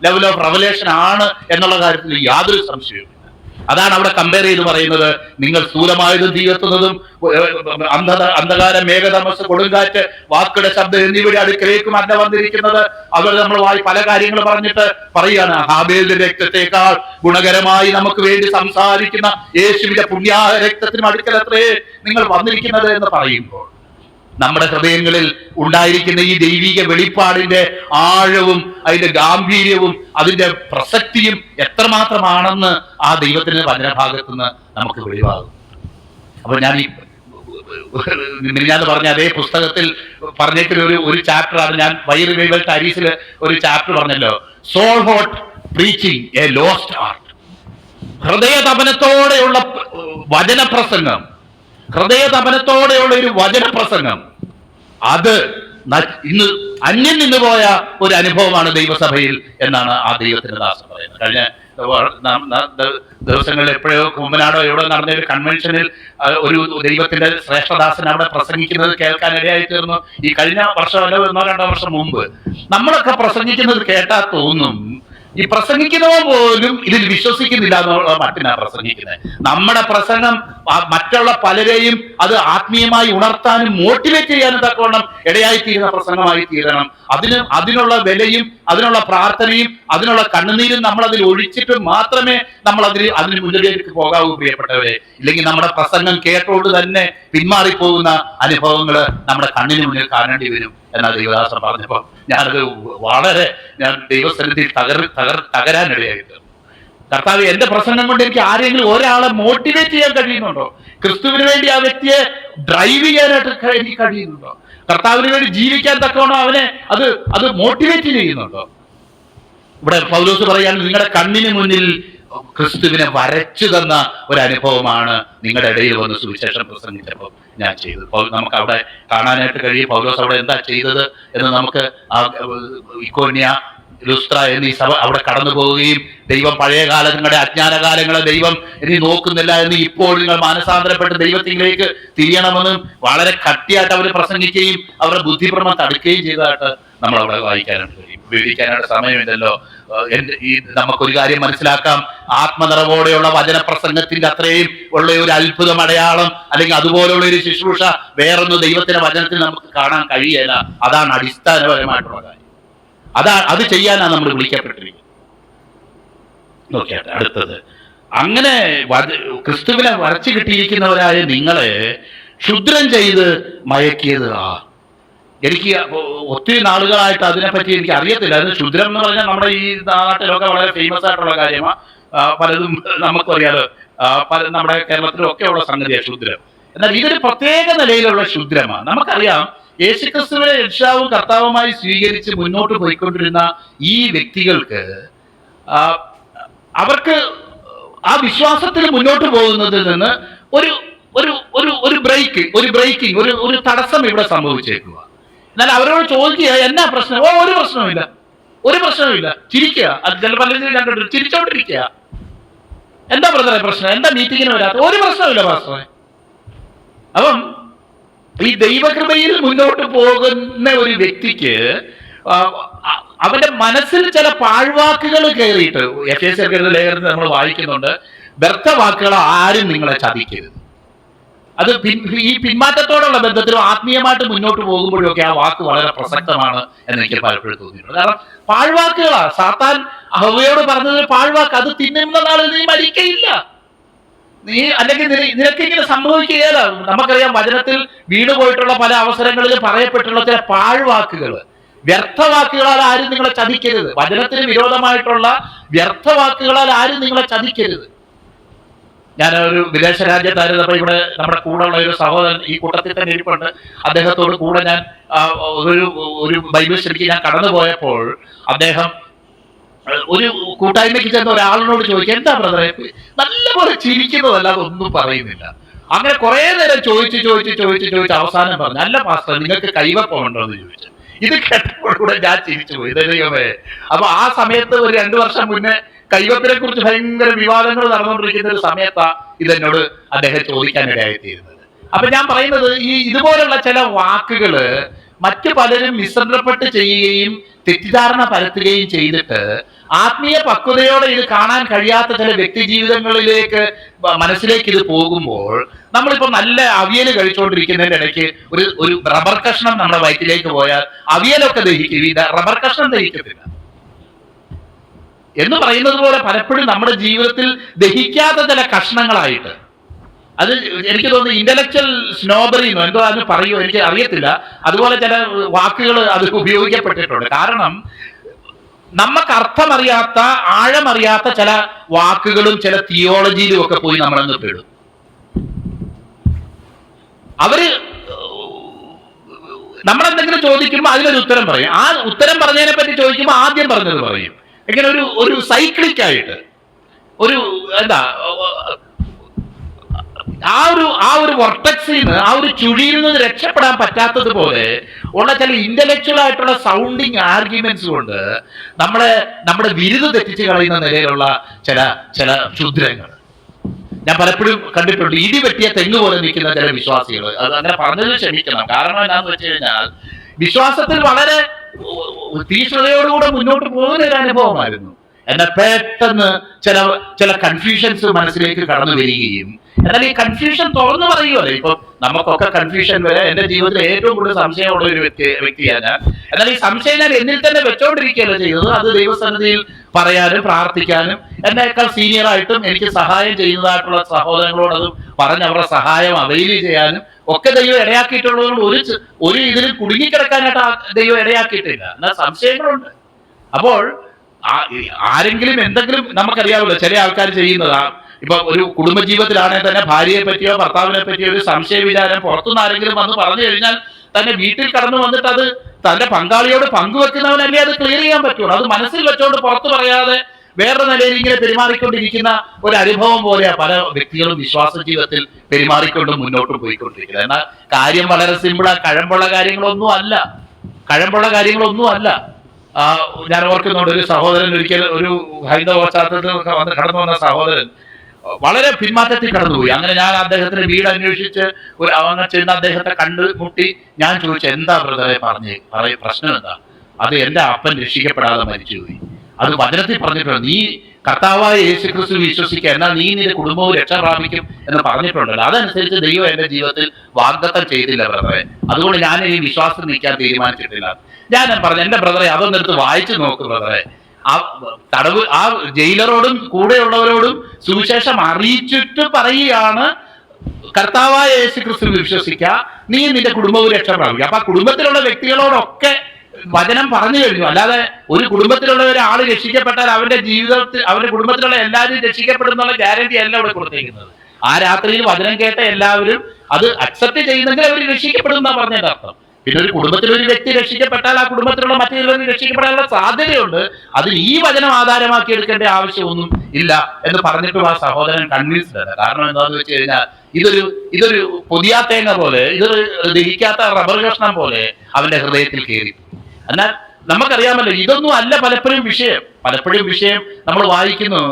ലെവൽ ഓഫ് റെവലേഷൻ ആണ് എന്നുള്ള കാര്യത്തിൽ യാതൊരു സംശയവും. അതാണ് അവിടെ കമ്പയർ ചെയ്ത് പറയുന്നത്. നിങ്ങൾ സ്ഥൂലമായതും തീകത്തുന്നതും അന്ധകാരം, മേഘതമസ്, കൊടുങ്കാറ്റ്, വാക്കുകളുടെ ശബ്ദം എന്നിവയുടെ അടുക്കലേക്കും അല്ല വന്നിരിക്കുന്നത്. അവർ നമ്മൾ പല കാര്യങ്ങൾ പറഞ്ഞിട്ട് പറയുകയാണ്, ഹാബേലിന്റെ രക്തത്തെക്കാൾ ഗുണകരമായി നമുക്ക് വേണ്ടി സംസാരിക്കുന്ന യേശുവിന്റെ പുണ്യാഹ രക്തത്തിനും അടുക്കലത്രേ നിങ്ങൾ വന്നിരിക്കുന്നത് എന്ന് പറയുമ്പോൾ നമ്മുടെ ഹൃദയങ്ങളിൽ ഉണ്ടായിരിക്കുന്ന ഈ ദൈവിക വെളിപ്പാടിന്റെ ആഴവും അതിന്റെ ഗാംഭീര്യവും അതിന്റെ പ്രസക്തിയും എത്രമാത്രമാണെന്ന് ആ ദൈവത്തിന്റെ വചനഭാഗത്ത് നിന്ന് നമുക്ക് വെളിവാകും. അപ്പൊ ഞാൻ പറഞ്ഞ അതേ പുസ്തകത്തിൽ പറഞ്ഞേക്കുന്ന ഒരു ചാപ്റ്ററാണ്, ഞാൻ റിവൈവൽ ടൈരീസിൽ ഒരു ചാപ്റ്റർ പറഞ്ഞല്ലോ, soul hot preaching a lost art. ഹൃദയതപനത്തോടെയുള്ള വചനപ്രസംഗം, ഹൃദയതപനത്തോടെയുള്ള ഒരു വചനപ്രസംഗം, അത് ഇന്ന് അന്യം നിന്ന് പോയ ഒരു അനുഭവമാണ് ദൈവസഭയിൽ എന്നാണ് ആ ദൈവത്തിന്റെ ദാസൻ പറയുന്നത്. കഴിഞ്ഞ ദിവസങ്ങളിൽ എപ്പോഴോ കുമ്മനാടോ എവിടെ നടന്ന ഒരു കൺവെൻഷനിൽ ഒരു ദൈവത്തിന്റെ ശ്രേഷ്ഠദാസൻ അവിടെ പ്രസംഗിക്കുന്നത് കേൾക്കാൻ ഇടയായി തീർന്നു. ഈ കഴിഞ്ഞ വർഷം അല്ല 1-2 വർഷം മുമ്പ് നമ്മളൊക്കെ പ്രസംഗിക്കുന്നത് കേട്ടാൽ തോന്നും ഈ പ്രസംഗിക്കുന്നവ പോലും ഇതിൽ വിശ്വസിക്കുന്നില്ല എന്നുള്ള മട്ടിനാണ് പ്രസംഗിക്കുന്നത്. നമ്മുടെ പ്രസംഗം മറ്റുള്ള പലരെയും അത് ആത്മീയമായി ഉണർത്താനും മോട്ടിവേറ്റ് ചെയ്യാനും തക്കവണ്ണം ഇടയായി തീരുന്ന പ്രസംഗമായി തീരണം. അതിനുള്ള വിലയും അതിനുള്ള പ്രാർത്ഥനയും അതിനുള്ള കണ്ണുനീരും നമ്മൾ അതിൽ ഒഴിച്ചിട്ട് മാത്രമേ നമ്മൾ അതിന് മുന്നിലേക്ക് പോകാവൂ പ്രിയപ്പെട്ടവരെ. ഇല്ലെങ്കിൽ നമ്മുടെ പ്രസംഗം കേട്ടോണ്ട് തന്നെ പിന്മാറിപ്പോകുന്ന അനുഭവങ്ങൾ നമ്മുടെ കണ്ണിന് മുന്നിൽ കാണേണ്ടി വരും എന്നാ ദൈവദാസൻ പറഞ്ഞപ്പോൾ ഞാൻ ദൈവസ്ഥലത്തിൽ തകരാനിടയായിട്ട്, കർത്താവ് എന്റെ പ്രസംഗം കൊണ്ട് എനിക്ക് ആരെങ്കിലും ഒരാളെ മോട്ടിവേറ്റ് ചെയ്യാൻ കഴിയുന്നുണ്ടോ? ക്രിസ്തുവിന് വേണ്ടി ആ വ്യക്തിയെ ഡ്രൈവ് ചെയ്യാനായിട്ട് എനിക്ക് കഴിയുന്നുണ്ടോ? കർത്താവിന് വേണ്ടി ജീവിക്കാൻ തക്കവണ്ണം അവനെ അത് മോട്ടിവേറ്റ് ചെയ്യുന്നുണ്ടോ? ഇവിടെ പൗലോസ് പറയാണ്, നിങ്ങളുടെ കണ്ണിന് മുന്നിൽ ക്രിസ്തുവിനെ വരച്ചു തന്ന ഒരു അനുഭവമാണ് നിങ്ങളുടെ ഇടയിൽ വന്ന് സുവിശേഷം പ്രസംഗിച്ചപ്പോൾ ഞാൻ ചെയ്തത്. നമുക്ക് അവിടെ കാണാനായിട്ട് കഴിയും പൗലോസ് അവിടെ എന്താ ചെയ്തത് എന്ന്. നമുക്ക് ഇക്കോന്യ, ലുസ്ത്ര എന്നീ സഭ അവിടെ കടന്നു പോവുകയും ദൈവം പഴയ നിങ്ങളുടെ അജ്ഞാനകാലങ്ങളെ ദൈവം ഇനി നോക്കുന്നില്ല എന്ന്, ഇപ്പോൾ നിങ്ങൾ മാനസാന്തരപ്പെട്ട് ദൈവത്തിലേക്ക് തിരിയണമെന്നും വളരെ കട്ടിയായിട്ട് അവർ പ്രസംഗിക്കുകയും അവരുടെ ബുദ്ധിഭ്രമം തടുക്കുകയും ചെയ്തതായിട്ട് നമ്മൾ അവിടെ വായിക്കാനായിട്ട് കഴിയും. വിവരിക്കാനായിട്ട് സമയമില്ലല്ലോ. നമുക്കൊരു കാര്യം മനസ്സിലാക്കാം, ആത്മനിറവോടെയുള്ള വചനപ്രസംഗത്തിന്റെ അത്രയും ഉള്ള ഒരു അത്ഭുതം, അടയാളം അല്ലെങ്കിൽ അതുപോലുള്ള ഒരു ശുശ്രൂഷ വേറൊന്നും ദൈവത്തിന്റെ വചനത്തിൽ നമുക്ക് കാണാൻ കഴിയില്ല. അതാണ് അടിസ്ഥാനപരമായിട്ടുള്ള കാര്യം. അത് ചെയ്യാനാണ് നമ്മൾ വിളിക്കപ്പെട്ടിരിക്കുന്നത്. നോക്കിയാട്ടെ അടുത്തത്. അങ്ങനെ ക്രിസ്തുവിനെ വരച്ചു കിട്ടിയിരിക്കുന്നവരായ നിങ്ങളെ ക്ഷുദ്രം ചെയ്ത് മയക്കിയത് എനിക്ക് ഒത്തിരി നാളുകളായിട്ട് അതിനെപ്പറ്റി എനിക്ക് അറിയത്തില്ല. അത് ക്ഷുദ്രം എന്ന് പറഞ്ഞാൽ നമ്മുടെ ഈ നാട്ടിലൊക്കെ വളരെ ഫേമസ് ആയിട്ടുള്ള കാര്യമാണ്. പലതും നമുക്കറിയാലോ, നമ്മുടെ കേരളത്തിലൊക്കെ ഉള്ള സംഗതിയാണ് ക്ഷുദ്രം. എന്നാൽ ഇതൊരു പ്രത്യേക നിലയിലുള്ള ക്ഷുദ്രമാണ്. നമുക്കറിയാം, യേശുക്രിസ്തുവിനെ രക്ഷാവും കർത്താവുമായി സ്വീകരിച്ച് മുന്നോട്ട് പോയിക്കൊണ്ടിരുന്ന ഈ വ്യക്തികൾക്ക് അവർക്ക് ആ വിശ്വാസത്തിൽ മുന്നോട്ട് പോകുന്നതിൽ നിന്ന് ഒരു ബ്രേക്കിംഗ് ഒരു തടസ്സം ഇവിടെ സംഭവിച്ചേക്കുക. എന്നാൽ അവരോട് ചോദിക്കുക, എന്നാ പ്രശ്നം? ഒരു പ്രശ്നവുമില്ല, ചിരിക്കുക. അത് ചില പലരും ഞാൻ കണ്ടു ചിരിച്ചോണ്ടിരിക്കുക. എന്താ ബ്രദറെ പ്രശ്നം? എന്താ മീറ്റിങ്ങിന് വരാത്ത? ഒരു പ്രശ്നമില്ല പാസ്റ്ററെ. അപ്പം ഈ ദൈവകൃപയിൽ മുന്നോട്ട് പോകുന്ന ഒരു വ്യക്തിക്ക് അവന്റെ മനസ്സിൽ ചില പാഴ്വാക്കുകൾ കയറിയിട്ട്, എഫേസ്യരുടെ ലേഖനത്തിൽ നമ്മൾ വായിക്കുന്നുണ്ട്, വ്യർത്ഥവാക്കുകൾ ആരും നിങ്ങളെ ചതിക്കരുത്. അത് ഈ പിന്മാറ്റത്തോടുള്ള ബന്ധത്തിലും ആത്മീയമായിട്ട് മുന്നോട്ട് പോകുമ്പോഴും ഒക്കെ ആ വാക്ക് വളരെ പ്രസക്തമാണ് എന്ന് എനിക്ക് പലപ്പോഴും തോന്നിയിട്ടുണ്ട്. കാരണം പാഴ്വാക്കുകളാ. സാത്താൻ ഹവ്വയോട് പറഞ്ഞത് പാഴ്വാക്ക്, അത് തിന്നുന്ന നാളിൽ നീ മരിക്കയില്ല, നീ അല്ലെങ്കിൽ നിനക്ക് ഇങ്ങനെ സംഭവിക്കുകയില്ല. നമുക്കറിയാം, വചനത്തിൽ വീണുപോയിട്ടുള്ള പല അവസരങ്ങളിലും പറയപ്പെട്ടുള്ള ചില പാഴ്വാക്കുകൾ, വ്യർത്ഥവാക്കുകളാൽ ആരും നിങ്ങളെ ചതിക്കരുത്. വചനത്തിന് വിരോധമായിട്ടുള്ള വ്യർത്ഥവാക്കുകളാൽ ആരും നിങ്ങളെ ചതിക്കരുത്. ഞാനൊരു വിദേശ രാജ്യത്തായിരുന്നപ്പോൾ ഇവിടെ നമ്മുടെ കൂടെ ഉള്ള ഒരു സഹോദരൻ ഈ കൂട്ടത്തിൽ തന്നെ ഇരിപ്പുണ്ട്. അദ്ദേഹത്തോട് കൂടെ ഞാൻ ഒരു ബൈബിൾ സ്റ്റഡിക്ക് ഞാൻ കടന്നു പോയപ്പോൾ അദ്ദേഹം ഒരു കൂട്ടായ്മയ്ക്ക് ചെന്ന ഒരാളിനോട് ചോദിക്കുക, എന്താ ബ്രദറെ നല്ലപോലെ ചിരിക്കുന്നതല്ലാതെ ഒന്നും പറയുന്നില്ല. അങ്ങനെ കുറെ നേരം ചോദിച്ച് അവസാനം പറഞ്ഞു, അല്ല പാസ്റ്റർ നിങ്ങൾക്ക് കൈവപ്പമുണ്ടോ എന്ന് ചോദിച്ചു. ഇത് കേട്ടപ്പോഴുകൂടെ ഞാൻ ചിരിച്ചു പോയി. ദൈവമേ. അപ്പൊ ആ സമയത്ത് ഒരു 2 വർഷം മുന്നേ കൈവപ്പിനെ കുറിച്ച് ഭയങ്കര വിവാദങ്ങൾ നടന്നുകൊണ്ടിരിക്കുന്ന ഒരു സമയത്താ ഇതെന്നോട് അദ്ദേഹം ചോദിക്കാനിടയായിത്തീരുന്നത്. അപ്പൊ ഞാൻ പറയുന്നത്, ഇതുപോലുള്ള ചില വാക്കുകള് മറ്റു പലരും മിസ്ഇന്റർപ്രറ്റ് ചെയ്യുകയും തെറ്റിദ്ധാരണ പരത്തുകയും ചെയ്തിട്ട് ആത്മീയ പക്വതയോടെ ഇത് കാണാൻ കഴിയാത്ത ചില വ്യക്തി ജീവിതങ്ങളിലേക്ക് മനസ്സിലേക്ക് ഇത് പോകുമ്പോൾ, നമ്മളിപ്പോ നല്ല അവിയൽ കഴിച്ചുകൊണ്ടിരിക്കുന്നതിന്റെ ഇടയ്ക്ക് ഒരു റബ്ബർ കഷ്ണം നമ്മുടെ വയറ്റിലേക്ക് പോയാൽ അവിയലൊക്കെ ദഹിക്കും, റബ്ബർ കഷ്ണം ദഹിക്കത്തില്ല എന്ന് പറയുന്നത് പോലെ പലപ്പോഴും നമ്മുടെ ജീവിതത്തിൽ ദഹിക്കാത്ത ചില കഷ്ണങ്ങളായിട്ട്, അത് എനിക്ക് തോന്നുന്നു ഇന്റലക്ച്വൽ സ്നോബറിന്നോ എന്തോ അതിന് പറയുമോ എനിക്ക് അറിയത്തില്ല, അതുപോലെ ചില വാക്കുകൾ അത് ഉപയോഗിക്കപ്പെട്ടിട്ടുണ്ട്. കാരണം നമുക്ക് അർത്ഥമറിയാത്ത ആഴമറിയാത്ത ചില വാക്കുകളും ചില തിയോളജിയിലും ഒക്കെ പോയി നമ്മളങ്ങ് പെടും. അവര് നമ്മളെന്തെങ്കിലും ചോദിക്കുമ്പോൾ അതിനൊരു ഉത്തരം പറയും. ആ ഉത്തരം പറഞ്ഞതിനെ പറ്റി ചോദിക്കുമ്പോൾ ആദ്യം പറഞ്ഞത് പറയും. ഇങ്ങനെ ഒരു സൈക്ലിക് ആയിട്ട് എന്താ ആ ഒരു വോർട്ടക്സിൽ നിന്ന്, ആ ഒരു ചുഴിയിൽ നിന്ന് രക്ഷപ്പെടാൻ പറ്റാത്തതുപോലെ ഉള്ള ചില ഇന്റലക്ച്വൽ ആയിട്ടുള്ള സൗണ്ടിങ് ആർഗ്യുമെന്റ്സ് കൊണ്ട് നമ്മുടെ വിരുദ് തെറ്റിച്ച് കളയുന്ന നിലയിലുള്ള ചില ക്ഷുദ്രങ്ങൾ ഞാൻ പലപ്പോഴും കണ്ടിട്ടുണ്ട്. ഇടി വെട്ടിയ തെങ്ങ് പോലെ നിൽക്കുന്ന ചില വിശ്വാസികൾ. അത് അങ്ങനെ പറഞ്ഞത് ക്ഷമിക്കണം. കാരണം എന്താണെന്ന് വെച്ച് കഴിഞ്ഞാൽ, വിശ്വാസത്തിൽ വളരെ തീഷ്ണതയോടുകൂടെ മുന്നോട്ട് പോകുന്ന ഒരു അനുഭവമായിരുന്നു. എന്നാൽ പെട്ടെന്ന് ചില ചില കൺഫ്യൂഷൻസ് മനസ്സിലേക്ക് കടന്നു വരികയും, എന്നാൽ ഈ കൺഫ്യൂഷൻ തുറന്നു പറയുമല്ലോ. ഇപ്പൊ നമുക്കൊക്കെ കൺഫ്യൂഷൻ വരെ, എന്റെ ജീവിതത്തിൽ ഏറ്റവും കൂടുതൽ സംശയമുള്ള ഒരു വ്യക്തിയാണ് ഞാൻ. എന്നാൽ ഈ സംശയം ഞാൻ എന്നിൽ തന്നെ വെച്ചോണ്ടിരിക്കുകയല്ല ചെയ്യുന്നത്. അത് ദൈവസന്നിധിയിൽ പറയാനും പ്രാർത്ഥിക്കാനും, എന്നേക്കാൾ സീനിയറായിട്ടും എനിക്ക് സഹായം ചെയ്യുന്നതായിട്ടുള്ള സഹോദരങ്ങളോട് അത് പറഞ്ഞ് അവരുടെ സഹായം അവൈൽ ചെയ്യാനും ഒക്കെ ദൈവം ഇടയാക്കിയിട്ടുള്ളതുകൊണ്ട് ഒരു ഇതിൽ കുടുങ്ങിക്കിടക്കാനായിട്ട് ദൈവം ഇടയാക്കിയിട്ടില്ല. എന്നാൽ സംശയങ്ങളുണ്ട്. അപ്പോൾ ആരെങ്കിലും എന്തെങ്കിലും, നമുക്കറിയാമല്ലോ ചില ആൾക്കാർ ചെയ്യുന്നതാ. ഇപ്പൊ ഒരു കുടുംബജീവിതത്തിലാണെങ്കിൽ തന്നെ ഭാര്യയെ പറ്റിയോ ഭർത്താവിനെ പറ്റിയോ ഒരു സംശയ വിചാരം പുറത്തുനിന്ന് ആരെങ്കിലും വന്ന് പറഞ്ഞു കഴിഞ്ഞാൽ തന്നെ വീട്ടിൽ കടന്നു വന്നിട്ട് അത് തന്റെ പങ്കാളിയോട് പങ്കുവെക്കുന്നവനല്ലേ അത് ക്ലിയർ ചെയ്യാൻ പറ്റുള്ളൂ. അത് മനസ്സിൽ വെച്ചോണ്ട് പുറത്തു പറയാതെ വേറെ നിലയിൽ ഇങ്ങനെ പെരുമാറിക്കൊണ്ടിരിക്കുന്ന ഒരു അനുഭവം പോലെയാ പല വ്യക്തികളും വിശ്വാസ ജീവിതത്തിൽ പെരുമാറിക്കൊണ്ടും മുന്നോട്ട് പോയിക്കൊണ്ടിരിക്കുന്നത്. എന്നാൽ കാര്യം വളരെ സിമ്പിളാ. കഴമ്പുള്ള കാര്യങ്ങളൊന്നും അല്ല. ഞാൻ ഓർക്കുന്നുണ്ട്, ഒരു സഹോദരൻ ഒരിക്കൽ, ഒരു ഹൈന്ദവ പശ്ചാത്തലത്തിൽ കടന്നു വന്ന സഹോദരൻ വളരെ പിന്മാറ്റത്തിൽ കടന്നുപോയി. അങ്ങനെ ഞാൻ അദ്ദേഹത്തിന്റെ വീട് അന്വേഷിച്ച് അങ്ങനെ ചെന്ന് അദ്ദേഹത്തെ കണ്ടുമുട്ടി. ഞാൻ ചോദിച്ചു, എന്താ ബ്രദറെ പ്രശ്നം എന്താ? അത് എന്റെ അപ്പൻ രക്ഷിക്കപ്പെടാതെ മരിച്ചുപോയി. അത് വചനത്തിൽ പറഞ്ഞിട്ടുണ്ട്, നീ കർത്താവായ യേശു ക്രിസ്തു വിശ്വസിക്കുക, എന്നാൽ നീ നിന്റെ കുടുംബവും രക്ഷ പ്രാപിക്കും എന്ന് പറഞ്ഞിട്ടുണ്ടല്ലോ. അതനുസരിച്ച് ദൈവം എന്റെ ജീവിതത്തിൽ വാഗ്ദത്തം ചെയ്തില്ല ബ്രദറെ. അതുകൊണ്ട് ഞാൻ ഈ വിശ്വാസം നീക്കാൻ തീരുമാനിച്ചിട്ടില്ല. ഞാൻ പറഞ്ഞു, എന്റെ ബ്രദറെ അതൊന്നെടുത്ത് വായിച്ചു നോക്ക് ബ്രദറെ. ആ ജയിലറോടും കൂടെയുള്ളവരോടും സുവിശേഷം അറിയിച്ചിട്ട് പറയുകയാണ്, കർത്താവായ യേശു ക്രിസ്തു വിശ്വസിക്കുക, നീ നിന്റെ കുടുംബവും രക്ഷ പ്രാപിക്കുക. അപ്പൊ ആ കുടുംബത്തിലുള്ള വ്യക്തികളോടൊക്കെ വചനം പറഞ്ഞു കഴിഞ്ഞു. അല്ലാതെ ഒരു കുടുംബത്തിലുള്ള ഒരാൾ രക്ഷിക്കപ്പെട്ടാൽ അവന്റെ ജീവിതത്തിൽ അവന്റെ കുടുംബത്തിലുള്ള എല്ലാവരും രക്ഷിക്കപ്പെടുന്നുള്ള ഗ്യാരണ്ടി അല്ല ഇവിടെ കൊടുത്തേക്കുന്നത്. ആ രാത്രിയിൽ വചനം കേട്ട എല്ലാവരും അത് അക്സെപ്റ്റ് ചെയ്യുന്നെങ്കിൽ അവർ രക്ഷിക്കപ്പെടുന്ന പറഞ്ഞതിന്റെ അർത്ഥം. പിന്നെ ഒരു കുടുംബത്തിൽ ഒരു വ്യക്തി രക്ഷിക്കപ്പെട്ടാൽ ആ കുടുംബത്തിലുള്ള മറ്റുള്ളവർ രക്ഷിക്കപ്പെടാനുള്ള സാധ്യതയുണ്ട്. അതിൽ ഈ വചനം ആധാരമാക്കി എടുക്കേണ്ട ആവശ്യമൊന്നും ഇല്ല എന്ന് പറഞ്ഞിട്ടും ആ സഹോദരൻ കൺവിൻസ്ഡ് ആണ്. കാരണം എന്താണെന്ന് വെച്ച് കഴിഞ്ഞാൽ ഇതൊരു പൊതിയാത്തേങ്ങ പോലെ, ഇതൊരു ദഹിക്കാത്ത റബ്ബർ കഷ്ണം പോലെ അവന്റെ ഹൃദയത്തിൽ കയറി. എന്നാൽ നമുക്കറിയാമല്ലോ, ഇതൊന്നും അല്ല പലപ്പോഴും വിഷയം. നമ്മൾ വായിക്കുന്നു,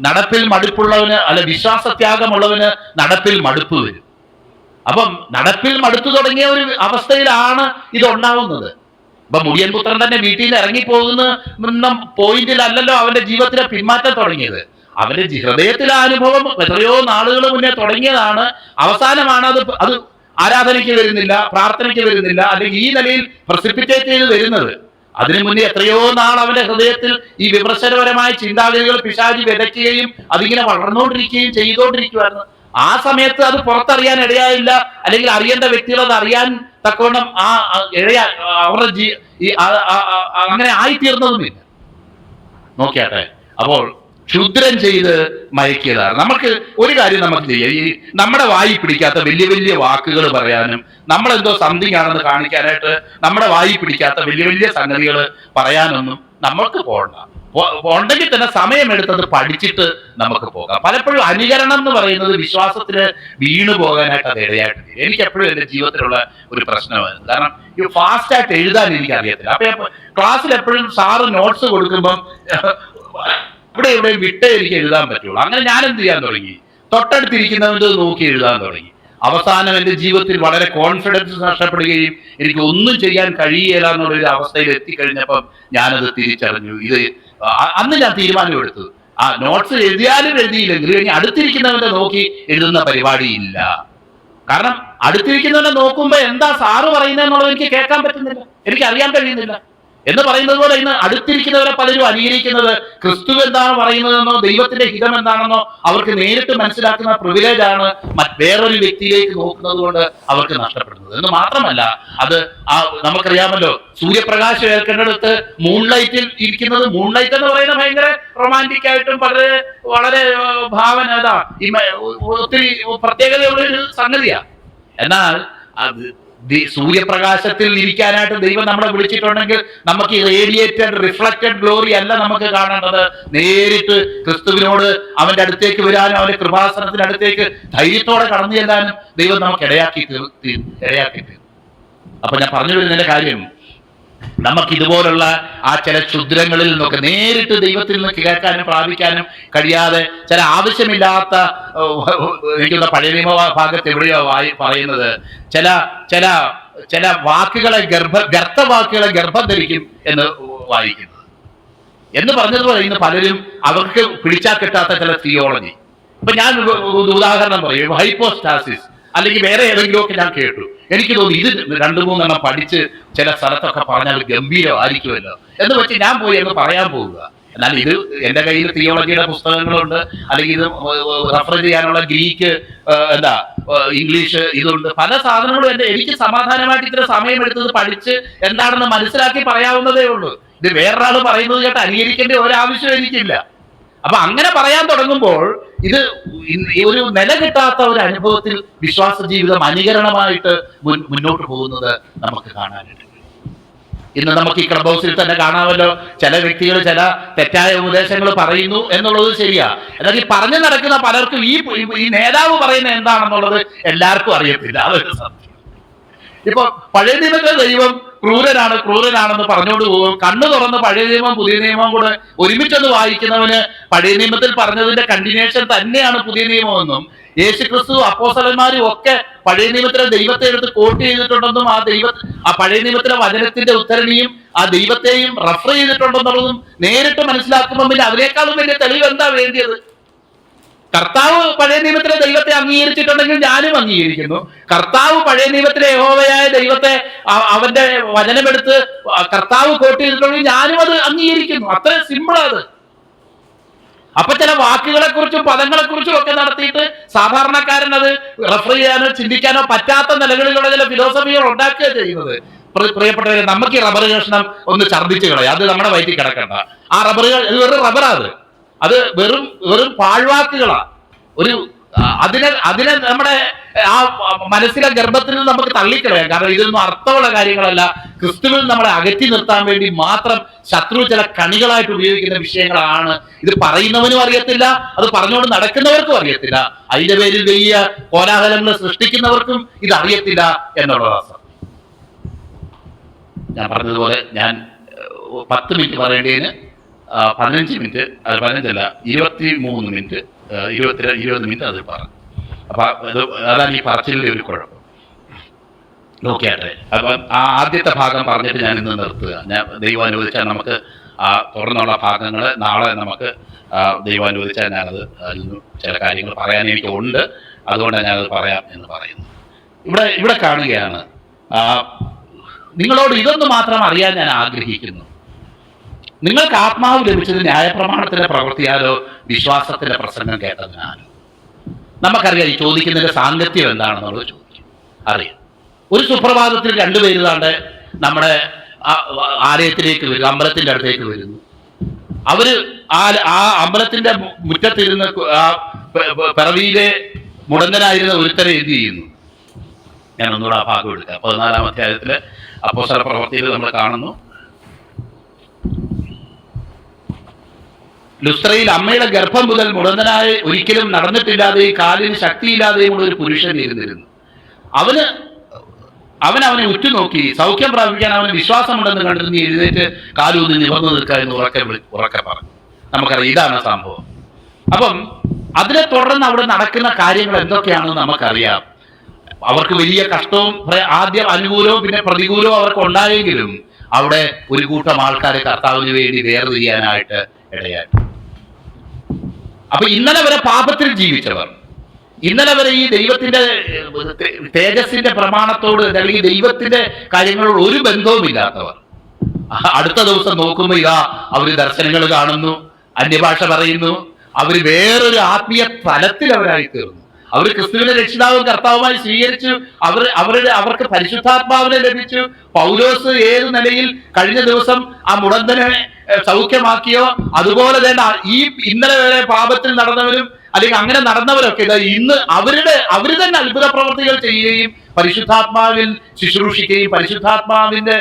നടപ്പിൽ മടുപ്പുള്ളവന് അല്ല വിശ്വാസത്യാഗമുള്ളവന് നടപ്പിൽ മടുപ്പ് വരും. അപ്പം നടപ്പിൽ മടുത്തു തുടങ്ങിയ ഒരു അവസ്ഥയിലാണ് ഇതുണ്ടാവുന്നത്. ഇപ്പൊ മുടിയൻ പുത്രൻ തന്നെ വീട്ടിൽ നിന്ന് ഇറങ്ങിപ്പോകുന്ന പോയിന്റിലല്ലല്ലോ അവന്റെ ജീവിതത്തിലെ പിന്മാറ്റം തുടങ്ങിയത്. അവന്റെ ഹൃദയത്തിലെ അനുഭവം എത്രയോ നാളുകൾ മുന്നേ തുടങ്ങിയതാണ്. അവസാനമാണ് അത് ആരാധനയ്ക്ക് വരുന്നില്ല, പ്രാർത്ഥനയ്ക്ക് വരുന്നില്ല, അല്ലെങ്കിൽ ഈ നിലയിൽ പ്രസിപ്പിറ്റേറ്റ് ചെയ്ത് വരുന്നത്. അതിനു മുന്നേ എത്രയോ നാൾ അവന്റെ ഹൃദയത്തിൽ ഈ വിമർശനപരമായ ചിന്താഗതികൾ പിശാചി വിതയ്ക്കുകയും അതിങ്ങനെ വളർന്നുകൊണ്ടിരിക്കുകയും ചെയ്തുകൊണ്ടിരിക്കുവായിരുന്നു. ആ സമയത്ത് അത് പുറത്തറിയാൻ ഇടയായില്ല, അല്ലെങ്കിൽ അറിയേണ്ട വ്യക്തികൾ അത് അറിയാൻ തക്കവണ്ണം അവരുടെ അങ്ങനെ ആയിത്തീർന്നതുമില്ല. നോക്കിയാട്ടെ, അപ്പോൾ ക്ഷുദ്രം ചെയ്ത് മയക്കിയതാണ്. നമുക്ക് ഒരു കാര്യം നമുക്ക് ചെയ്യാം, ഈ നമ്മുടെ വായി പിടിക്കാത്ത വലിയ വലിയ വാക്കുകൾ പറയാനും, നമ്മളെന്തോ സംതിങ് ആണെന്ന് കാണിക്കാനായിട്ട് നമ്മുടെ വായി പിടിക്കാത്ത വലിയ വലിയ സംഗതികൾ പറയാനൊന്നും നമ്മൾക്ക് പോകണ്ടെങ്കിൽ തന്നെ സമയമെടുത്തത് പഠിച്ചിട്ട് നമുക്ക് പോകാം. പലപ്പോഴും അനുകരണം എന്ന് പറയുന്നത് വിശ്വാസത്തിന് വീണു പോകാനായിട്ട് അത് ഇടയായിട്ട് തീരും. എനിക്ക് എപ്പോഴും എൻ്റെ ജീവിതത്തിലുള്ള ഒരു പ്രശ്നമായിരുന്നു. കാരണം ഈ ഫാസ്റ്റായിട്ട് എഴുതാൻ എനിക്ക് അറിയത്തില്ല. അപ്പൊ ക്ലാസ്സിൽ എപ്പോഴും സാറ് നോട്ട്സ് കൊടുക്കുമ്പം ഇവിടെ വിട്ടേ എനിക്ക് എഴുതാൻ പറ്റുള്ളൂ. അങ്ങനെ ഞാൻ എന്ത് ചെയ്യാൻ തുടങ്ങി, തൊട്ടടുത്തിരിക്കുന്നവൻ്റെ നോക്കി എഴുതാൻ തുടങ്ങി. അവസാനം എൻ്റെ ജീവിതത്തിൽ വളരെ കോൺഫിഡൻസ് നഷ്ടപ്പെടുകയും എനിക്ക് ഒന്നും ചെയ്യാൻ കഴിയില്ല എന്നുള്ളൊരു അവസ്ഥയിൽ എത്തിക്കഴിഞ്ഞപ്പം ഞാനത് തിരിച്ചറിഞ്ഞു. അന്ന് ഞാൻ തീരുമാനമെടുത്തു, ആ നോട്ട്സ് എഴുതിയാലും എഴുതിയില്ലെങ്കിൽ ഇനി അടുത്തിരിക്കുന്നവന്റെ നോക്കി എഴുതുന്ന പരിപാടിയില്ല. കാരണം അടുത്തിരിക്കുന്നവനെ നോക്കുമ്പോ എന്താ സാറ് പറയുന്നതെന്നുള്ളത് എനിക്ക് കേൾക്കാൻ പറ്റുന്നില്ല, എനിക്ക് അറിയാൻ കഴിയുന്നില്ല. എന്ന് പറയുന്നത് പോലെ ഇന്ന് അടുത്തിരിക്കുന്നവരെ പലരും അനുകരിക്കുന്നത് ക്രിസ്തു എന്താണ് പറയുന്നതെന്നോ ദൈവത്തിന്റെ ഹിതം എന്താണെന്നോ അവർക്ക് നേരിട്ട് മനസ്സിലാക്കുന്ന പ്രിവിലേജാണ് വേറൊരു വ്യക്തിയിലേക്ക് നോക്കുന്നത് കൊണ്ട് അവർക്ക് നഷ്ടപ്പെടുന്നത്. എന്ന് മാത്രമല്ല, അത് നമുക്കറിയാമല്ലോ, സൂര്യപ്രകാശം ഏൽക്കേണ്ടടുത്ത് മൂൺലൈറ്റിൽ ഇരിക്കുന്നത്, മൂൺലൈറ്റ് എന്ന് പറയുന്ന ഭയങ്കര റൊമാൻറ്റിക് ആയിട്ടും വളരെ ഭാവന ഒത്തിരി പ്രത്യേകതയുള്ള ഒരു സംഗതിയാണ്. എന്നാൽ അത് സൂര്യപ്രകാശത്തിൽ ഇരിക്കാനായിട്ട് ദൈവം നമ്മളെ വിളിച്ചിട്ടുണ്ടെങ്കിൽ നമുക്ക് റേഡിയേറ്റഡ് റിഫ്ലക്റ്റഡ് ഗ്ലോറി അല്ല നമുക്ക് കാണേണ്ടത്. നേരിട്ട് ക്രിസ്തുവിനോട് അവന്റെ അടുത്തേക്ക് വരാനും അവന്റെ കൃപാസനത്തിന്റെ അടുത്തേക്ക് ധൈര്യത്തോടെ കടന്നു ചെല്ലാനും ദൈവം നമുക്ക് ഇടയാക്കി തീർന്നു. അപ്പൊ ഞാൻ പറഞ്ഞു വരുന്നതിന്റെ കാര്യം, നമുക്ക് ഇതുപോലുള്ള ആ ചില ക്ഷുദ്രങ്ങളിൽ നിന്നൊക്കെ നേരിട്ട് ദൈവത്തിൽ നിന്ന് കേൾക്കാനും പ്രാപിക്കാനും കഴിയാതെ ചില ആവശ്യമില്ലാത്ത, എനിക്കുള്ള പഴയ നിയമ ഭാഗത്ത് എവിടെയോ പറയുന്നത്, ചില വാക്കുകളെ വ്യർത്ഥവാക്കുകളെ ഗർഭം ധരിക്കും എന്ന് വായിക്കുന്നത്. എന്ന് പറഞ്ഞതുപോലെ ഇന്ന് പലരും അവർക്ക് പിടിച്ചാൽ കിട്ടാത്ത ചില തിയോളജി. ഇപ്പൊ ഞാൻ ഉദാഹരണം പറയും, ഹൈപ്പോസ്റ്റാസിസ് അല്ലെങ്കിൽ വേറെ ഏതെങ്കിലുമൊക്കെ ഞാൻ കേട്ടു, എനിക്ക് തോന്നി ഇത് 2-3 പഠിച്ച് ചില സ്ഥലത്തൊക്കെ പറഞ്ഞാൽ ഗംഭീരമായിരിക്കുമല്ലോ എന്ന് വെച്ച് ഞാൻ പോയി എന്ന് പറയാൻ പോവുക. എന്നാൽ ഇത് എൻ്റെ കയ്യിൽ തിയോളജിയുടെ പുസ്തകങ്ങളുണ്ട്, അല്ലെങ്കിൽ ഇത് റെഫർ ചെയ്യാനുള്ള ഗ്രീക്ക് ഇംഗ്ലീഷ് ഇതുണ്ട്, പല സാധനങ്ങളും എനിക്ക് സമാധാനമായിട്ട് ഇത്ര സമയമെടുത്തത് പഠിച്ച് എന്താണെന്ന് മനസ്സിലാക്കി പറയാവുന്നതേ ഉള്ളൂ. ഇത് വേറൊരാൾ പറയുന്നത് കേട്ട് അനുകരിക്കേണ്ട ഒരാവശ്യം എനിക്കില്ല. അപ്പൊ അങ്ങനെ പറയാൻ തുടങ്ങുമ്പോൾ ഇത് ഒരു നില കിട്ടാത്ത ഒരു അനുഭവത്തിൽ വിശ്വാസ ജീവിതം അനുകരണമായിട്ട് മുന്നോട്ട് പോകുന്നത് നമുക്ക് കാണാനുണ്ട്. ഇന്ന് നമുക്ക് ഈ ക്ലബ് ഹൗസിൽ തന്നെ കാണാമല്ലോ, ചില വ്യക്തികൾ ചില തെറ്റായ ഉപദേശങ്ങൾ പറയുന്നു എന്നുള്ളത് ശരിയാ. എന്നാൽ ഈ പറഞ്ഞു നടക്കുന്ന പലർക്കും ഈ നേതാവ് പറയുന്നത് എന്താണെന്നുള്ളത് എല്ലാവർക്കും അറിയത്തില്ല. അതൊരു സത്യം. ഇപ്പൊ പഴയ നിയമത്തിലെ ദൈവം ക്രൂരനാണെന്ന് പറഞ്ഞുകൊണ്ട് പോകും. കണ്ണു തുറന്ന് പഴയ നിയമം പുതിയ നിയമം കൂടെ ഒരുമിച്ചൊന്ന് വായിക്കുന്നവന് പഴയ നിയമത്തിൽ പറഞ്ഞതിന്റെ കണ്ടിന്യൂഷൻ തന്നെയാണ് പുതിയ നിയമമെന്നും, യേശുക്രിസ്തു അപ്പോസ്തലന്മാരും ഒക്കെ പഴയ നിയമത്തിലെ ദൈവത്തെ എടുത്ത് കോട്ട് ചെയ്തിട്ടുണ്ടെന്നും ആ പഴയ നിയമത്തിലെ വചനത്തിന്റെ ഉദ്ധരണിയും ആ ദൈവത്തെയും റെഫർ ചെയ്തിട്ടുണ്ടെന്നുള്ളതും നേരിട്ട് മനസ്സിലാക്കുമ്പോൾ പിന്നെ അതിനേക്കാളും വലിയ തെളിവ് എന്താ വേണ്ടിയത്? കർത്താവ് പഴയ നിയമത്തിലെ ദൈവത്തെ അംഗീകരിച്ചിട്ടുണ്ടെങ്കിൽ ഞാനും അംഗീകരിക്കുന്നു. കർത്താവ് പഴയ നിയമത്തിലെ യഹോവയായ ദൈവത്തെ അവന്റെ വചനമെടുത്ത് കർത്താവ് കോട്ട് ചെയ്തിട്ടുണ്ടെങ്കിൽ ഞാനും അത് അംഗീകരിക്കുന്നു. അത്ര സിമ്പിളാ അത്. അപ്പൊ ചില വാക്കുകളെ കുറിച്ചും പദങ്ങളെ കുറിച്ചും ഒക്കെ നടത്തിയിട്ട് സാധാരണക്കാരൻ അത് റെഫർ ചെയ്യാനോ ചിന്തിക്കാനോ പറ്റാത്ത നിലകളിലുള്ള ചില ഫിലോസഫികൾ ഉണ്ടാക്കുക ചെയ്യുന്നത്. പ്രിയപ്പെട്ടവരെ, നമുക്ക് ഈ റബ്ബർ കഷ്ണം ഒന്ന് ഛർദ്ദിച്ച് കളയാം, അത് നമ്മുടെ വയറ്റിൽ കിടക്കണ്ട. ആ റബ്ബറുകൾ ഇത് വെറും റബ്ബറാ, അത് വെറും പാഴ്വാക്കുകളാ. അതിനെ നമ്മുടെ ആ മനസ്സിലെ ഗർഭത്തിൽ നിന്ന് നമുക്ക് തള്ളിക്കളയാം. കാരണം ഇതൊന്നും അർത്ഥമുള്ള കാര്യങ്ങളല്ല. ക്രിസ്തുവിൽ നമ്മളെ അകറ്റി നിർത്താൻ വേണ്ടി മാത്രം ശത്രു ചില കണികളായിട്ട് ഉപയോഗിക്കുന്ന വിഷയങ്ങളാണ്. ഇത് പറയുന്നവനും അറിയത്തില്ല, അത് പറഞ്ഞുകൊണ്ട് നടക്കുന്നവർക്കും അറിയത്തില്ല. അതിന്റെ പേരിൽ വലിയ കോലാഹലങ്ങൾ സൃഷ്ടിക്കുന്നവർക്കും ഇത് അറിയത്തില്ല എന്നുള്ളതാണ്. ഞാൻ പറഞ്ഞതുപോലെ ഞാൻ 10 മിനിറ്റ് പറയേണ്ടതിന് 15 മിനിറ്റ്, അത് 15 23 മിനിറ്റ് 20 മിനിറ്റ് അത് പറഞ്ഞു. അപ്പൊ അതാണ് ഈ പറച്ചിലിന്റെ ഒരു കുഴപ്പം. നോക്കിയാട്ടെ, അപ്പം ആ ആദ്യത്തെ ഭാഗം പറഞ്ഞിട്ട് ഞാൻ ഇന്ന് നിർത്തുക. ഞാൻ ദൈവം അനുവദിച്ചാൽ നമുക്ക് ആ തുടർന്നുള്ള ഭാഗങ്ങൾ നാളെ നമുക്ക് ദൈവം അനുവദിച്ചാൽ ഞാനത് ചില കാര്യങ്ങൾ പറയാൻ എനിക്കുണ്ട്, അതുകൊണ്ടാണ് ഞാനത് പറയാം എന്ന് പറയുന്നു. ഇവിടെ കാണുകയാണ്, നിങ്ങളോട് ഇതൊന്ന് മാത്രം അറിയാൻ ഞാൻ ആഗ്രഹിക്കുന്നു. നിങ്ങൾക്ക് ആത്മാവ് ലഭിച്ചത് ന്യായപ്രമാണത്തിന്റെ പ്രവൃത്തിയാലോ വിശ്വാസത്തിന്റെ പ്രസംഗം കേട്ടതിനാലോ? നമുക്കറിയാം ഈ ചോദിക്കുന്നതിന്റെ സാങ്കത്യം എന്താണെന്നുള്ളത് ചോദിക്കും. അറിയാം. ഒരു സുപ്രഭാതത്തിൽ 2 പേര് താണ്ട് നമ്മുടെ ആലയത്തിലേക്ക് വരും, അമ്പലത്തിന്റെ അടുത്തേക്ക് വരുന്നു. അവര് ആ അമ്പലത്തിന്റെ മുറ്റത്തിരുന്ന് ആ പിറവിയിലെ മുടന്തനായിരുന്ന ഒരുത്തരെ എന്ത് ചെയ്യുന്നു? ഞാൻ ഒന്നുകൂടെ ആ ഭാഗം എടുക്കാം. 14-ാം അധ്യായത്തിലെ അപ്പോസ്തല പ്രവൃത്തിയിൽ നമ്മൾ കാണുന്നു, ലുസ്ത്രയിൽ അമ്മയുടെ ഗർഭം മുതൽ മുടന്തനായി ഒരിക്കലും നടന്നിട്ടില്ലാതെയും കാലിന് ശക്തിയില്ലാതെയും ഉള്ള ഒരു പുരുഷൻ ഇരുന്നിരുന്നു. അവനെ ഉറ്റുനോക്കി സൗഖ്യം പ്രാപിക്കാൻ അവന് വിശ്വാസമുണ്ടെന്ന് കണ്ടിരുന്ന് എഴുന്നേറ്റ് കാലൂന്നി നിവർന്നു നിൽക്കുക എന്ന് ഉറക്കെ പറഞ്ഞു. നമുക്കറിയാം ഇതാണ് സംഭവം. അപ്പം അതിനെ തുടർന്ന് അവിടെ നടക്കുന്ന കാര്യങ്ങൾ എന്തൊക്കെയാണെന്ന് നമുക്കറിയാം. അവർക്ക് വലിയ കഷ്ടവും ആദ്യം അനുകൂലവും പിന്നെ പ്രതികൂലവും അവർക്ക് ഉണ്ടായെങ്കിലും അവിടെ ഒരു കൂട്ടം ആൾക്കാരെ കർത്താവിന് വേണ്ടി വേർതിരിയാനായിട്ട് ഇടയായി. അപ്പൊ ഇന്നലെ വരെ പാപത്തിൽ ജീവിച്ചവർ, ഇന്നലെ വരെ ഈ ദൈവത്തിന്റെ തേജസ്സിന്റെ പ്രമാണത്തോട് അല്ലെങ്കിൽ ദൈവത്തിന്റെ കാര്യങ്ങളോട് ഒരു ബന്ധവുമില്ലാത്തവർ, അടുത്ത ദിവസം നോക്കുമ്പോൾ ഇതാ അവര് ദർശനങ്ങൾ കാണുന്നു, അന്യഭാഷ പറയുന്നു, അവര് വേറൊരു ആത്മീയ തലത്തിൽ അവരായി തീർന്നു. അവർ ക്രിസ്തുവിനെ രക്ഷിതാവും കർത്താവുമായി സ്വീകരിച്ചു. അവർക്ക് പരിശുദ്ധാത്മാവിനെ ലഭിച്ചു. പൗലോസ് ഏത് നിലയിൽ കഴിഞ്ഞ ദിവസം ആ മുടന്തനെ സൗഖ്യമാക്കിയോ അതുപോലെ തന്നെ ഈ ഇന്നലെ വരെ പാപത്തിൽ നടന്നവരും അല്ലെങ്കിൽ അങ്ങനെ നടന്നവരൊക്കെ ഇന്ന് അവര് തന്നെ അത്ഭുത പ്രവർത്തികൾ ചെയ്യുകയും പരിശുദ്ധാത്മാവിൽ ശുശ്രൂഷിക്കുകയും പരിശുദ്ധാത്മാവിന്റെ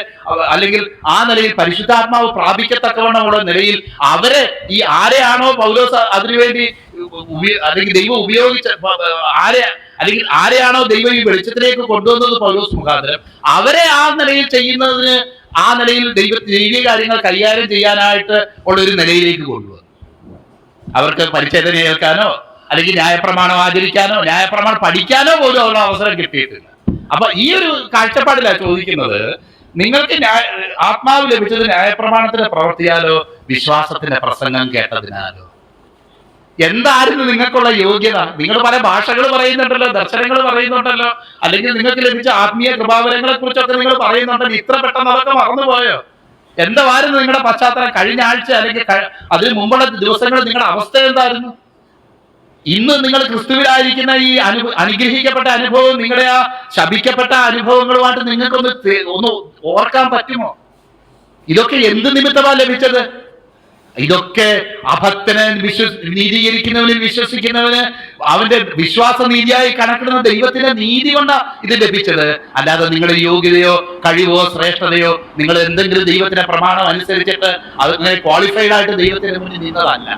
അല്ലെങ്കിൽ ആ നിലയിൽ പരിശുദ്ധാത്മാവ് പ്രാപിക്കത്തക്കവണ്ണമുള്ള നിലയിൽ അവരെ ഈ ആരെയാണോ പൗലോസ് അതിനുവേണ്ടി അല്ലെങ്കിൽ ദൈവം ഉപയോഗിച്ച ആരെയാണോ ദൈവം ഈ വെളിച്ചത്തിലേക്ക് കൊണ്ടുവന്നത് പൗലോസ് മുഖാന്തരം, അവരെ ആ നിലയിൽ ചെയ്യുന്നതിന് ആ നിലയിൽ ദൈവീയ കാര്യങ്ങൾ കൈകാര്യം ചെയ്യാനായിട്ട് ഉള്ള ഒരു നിലയിലേക്ക് കൊണ്ടുവന്നു. അവർക്ക് പരിച്ഛേദന ഏൽക്കാനോ അല്ലെങ്കിൽ ന്യായപ്രമാണം ആചരിക്കാനോ ന്യായപ്രമാണം പഠിക്കാനോ പോലും ഉള്ള അവസരം കിട്ടിയിട്ടില്ല. അപ്പൊ ഈ ഒരു കാഴ്ചപ്പാടിലാണ് ചോദിക്കുന്നത്, നിങ്ങൾക്ക് ആത്മാവ് ലഭിച്ചത് ന്യായപ്രമാണത്തിന് പ്രവർത്തിയാലോ വിശ്വാസത്തിന്റെ പ്രസംഗം കേട്ടതിനാലോ? എന്തായിരുന്നു നിങ്ങൾക്കുള്ള യോഗ്യത? നിങ്ങൾ പല ഭാഷകൾ പറയുന്നുണ്ടല്ലോ, ദർശനങ്ങൾ പറയുന്നുണ്ടല്ലോ, അല്ലെങ്കിൽ നിങ്ങൾക്ക് ലഭിച്ച ആത്മീയ കൃപാവരങ്ങളെ കുറിച്ചൊക്കെ നിങ്ങൾ പറയുന്നുണ്ടല്ലോ. ഇത്ര പെട്ടെന്ന് അതൊക്കെ മറന്നുപോയോ? എന്തായിരുന്നു നിങ്ങളുടെ പശ്ചാത്തലം? കഴിഞ്ഞ ആഴ്ച അല്ലെങ്കിൽ അതിന് മുമ്പുള്ള ദിവസങ്ങളിൽ നിങ്ങളുടെ അവസ്ഥ എന്തായിരുന്നു? ഇന്ന് നിങ്ങൾ ക്രിസ്തുവിലായിരിക്കുന്ന ഈ അനുഗ്രഹിക്കപ്പെട്ട അനുഭവം, നിങ്ങളുടെ ആ ശപിക്കപ്പെട്ട അനുഭവങ്ങളുമായിട്ട് നിങ്ങൾക്കൊന്ന് ഓർക്കാൻ പറ്റുമോ? ഇതൊക്കെ എന്ത് നിമിത്തമാണ് ലഭിച്ചത്? ഇതൊക്കെ അഭക്തനെ നീതീകരിക്കുന്നവനിൽ വിശ്വസിക്കുന്നവന് അവന്റെ വിശ്വാസ നീതിയായി കണക്കിടുന്ന ദൈവത്തിന്റെ നീതി കൊണ്ടാണ് ഇത് ലഭിച്ചത്. അല്ലാതെ നിങ്ങളുടെ യോഗ്യതയോ കഴിവോ ശ്രേഷ്ഠതയോ നിങ്ങൾ എന്തെങ്കിലും ദൈവത്തിന്റെ പ്രമാണം അനുസരിച്ചിട്ട് അങ്ങനെ ക്വാളിഫൈഡ് ആയിട്ട് ദൈവത്തിന്റെ മുന്നിൽ നിന്നതല്ല.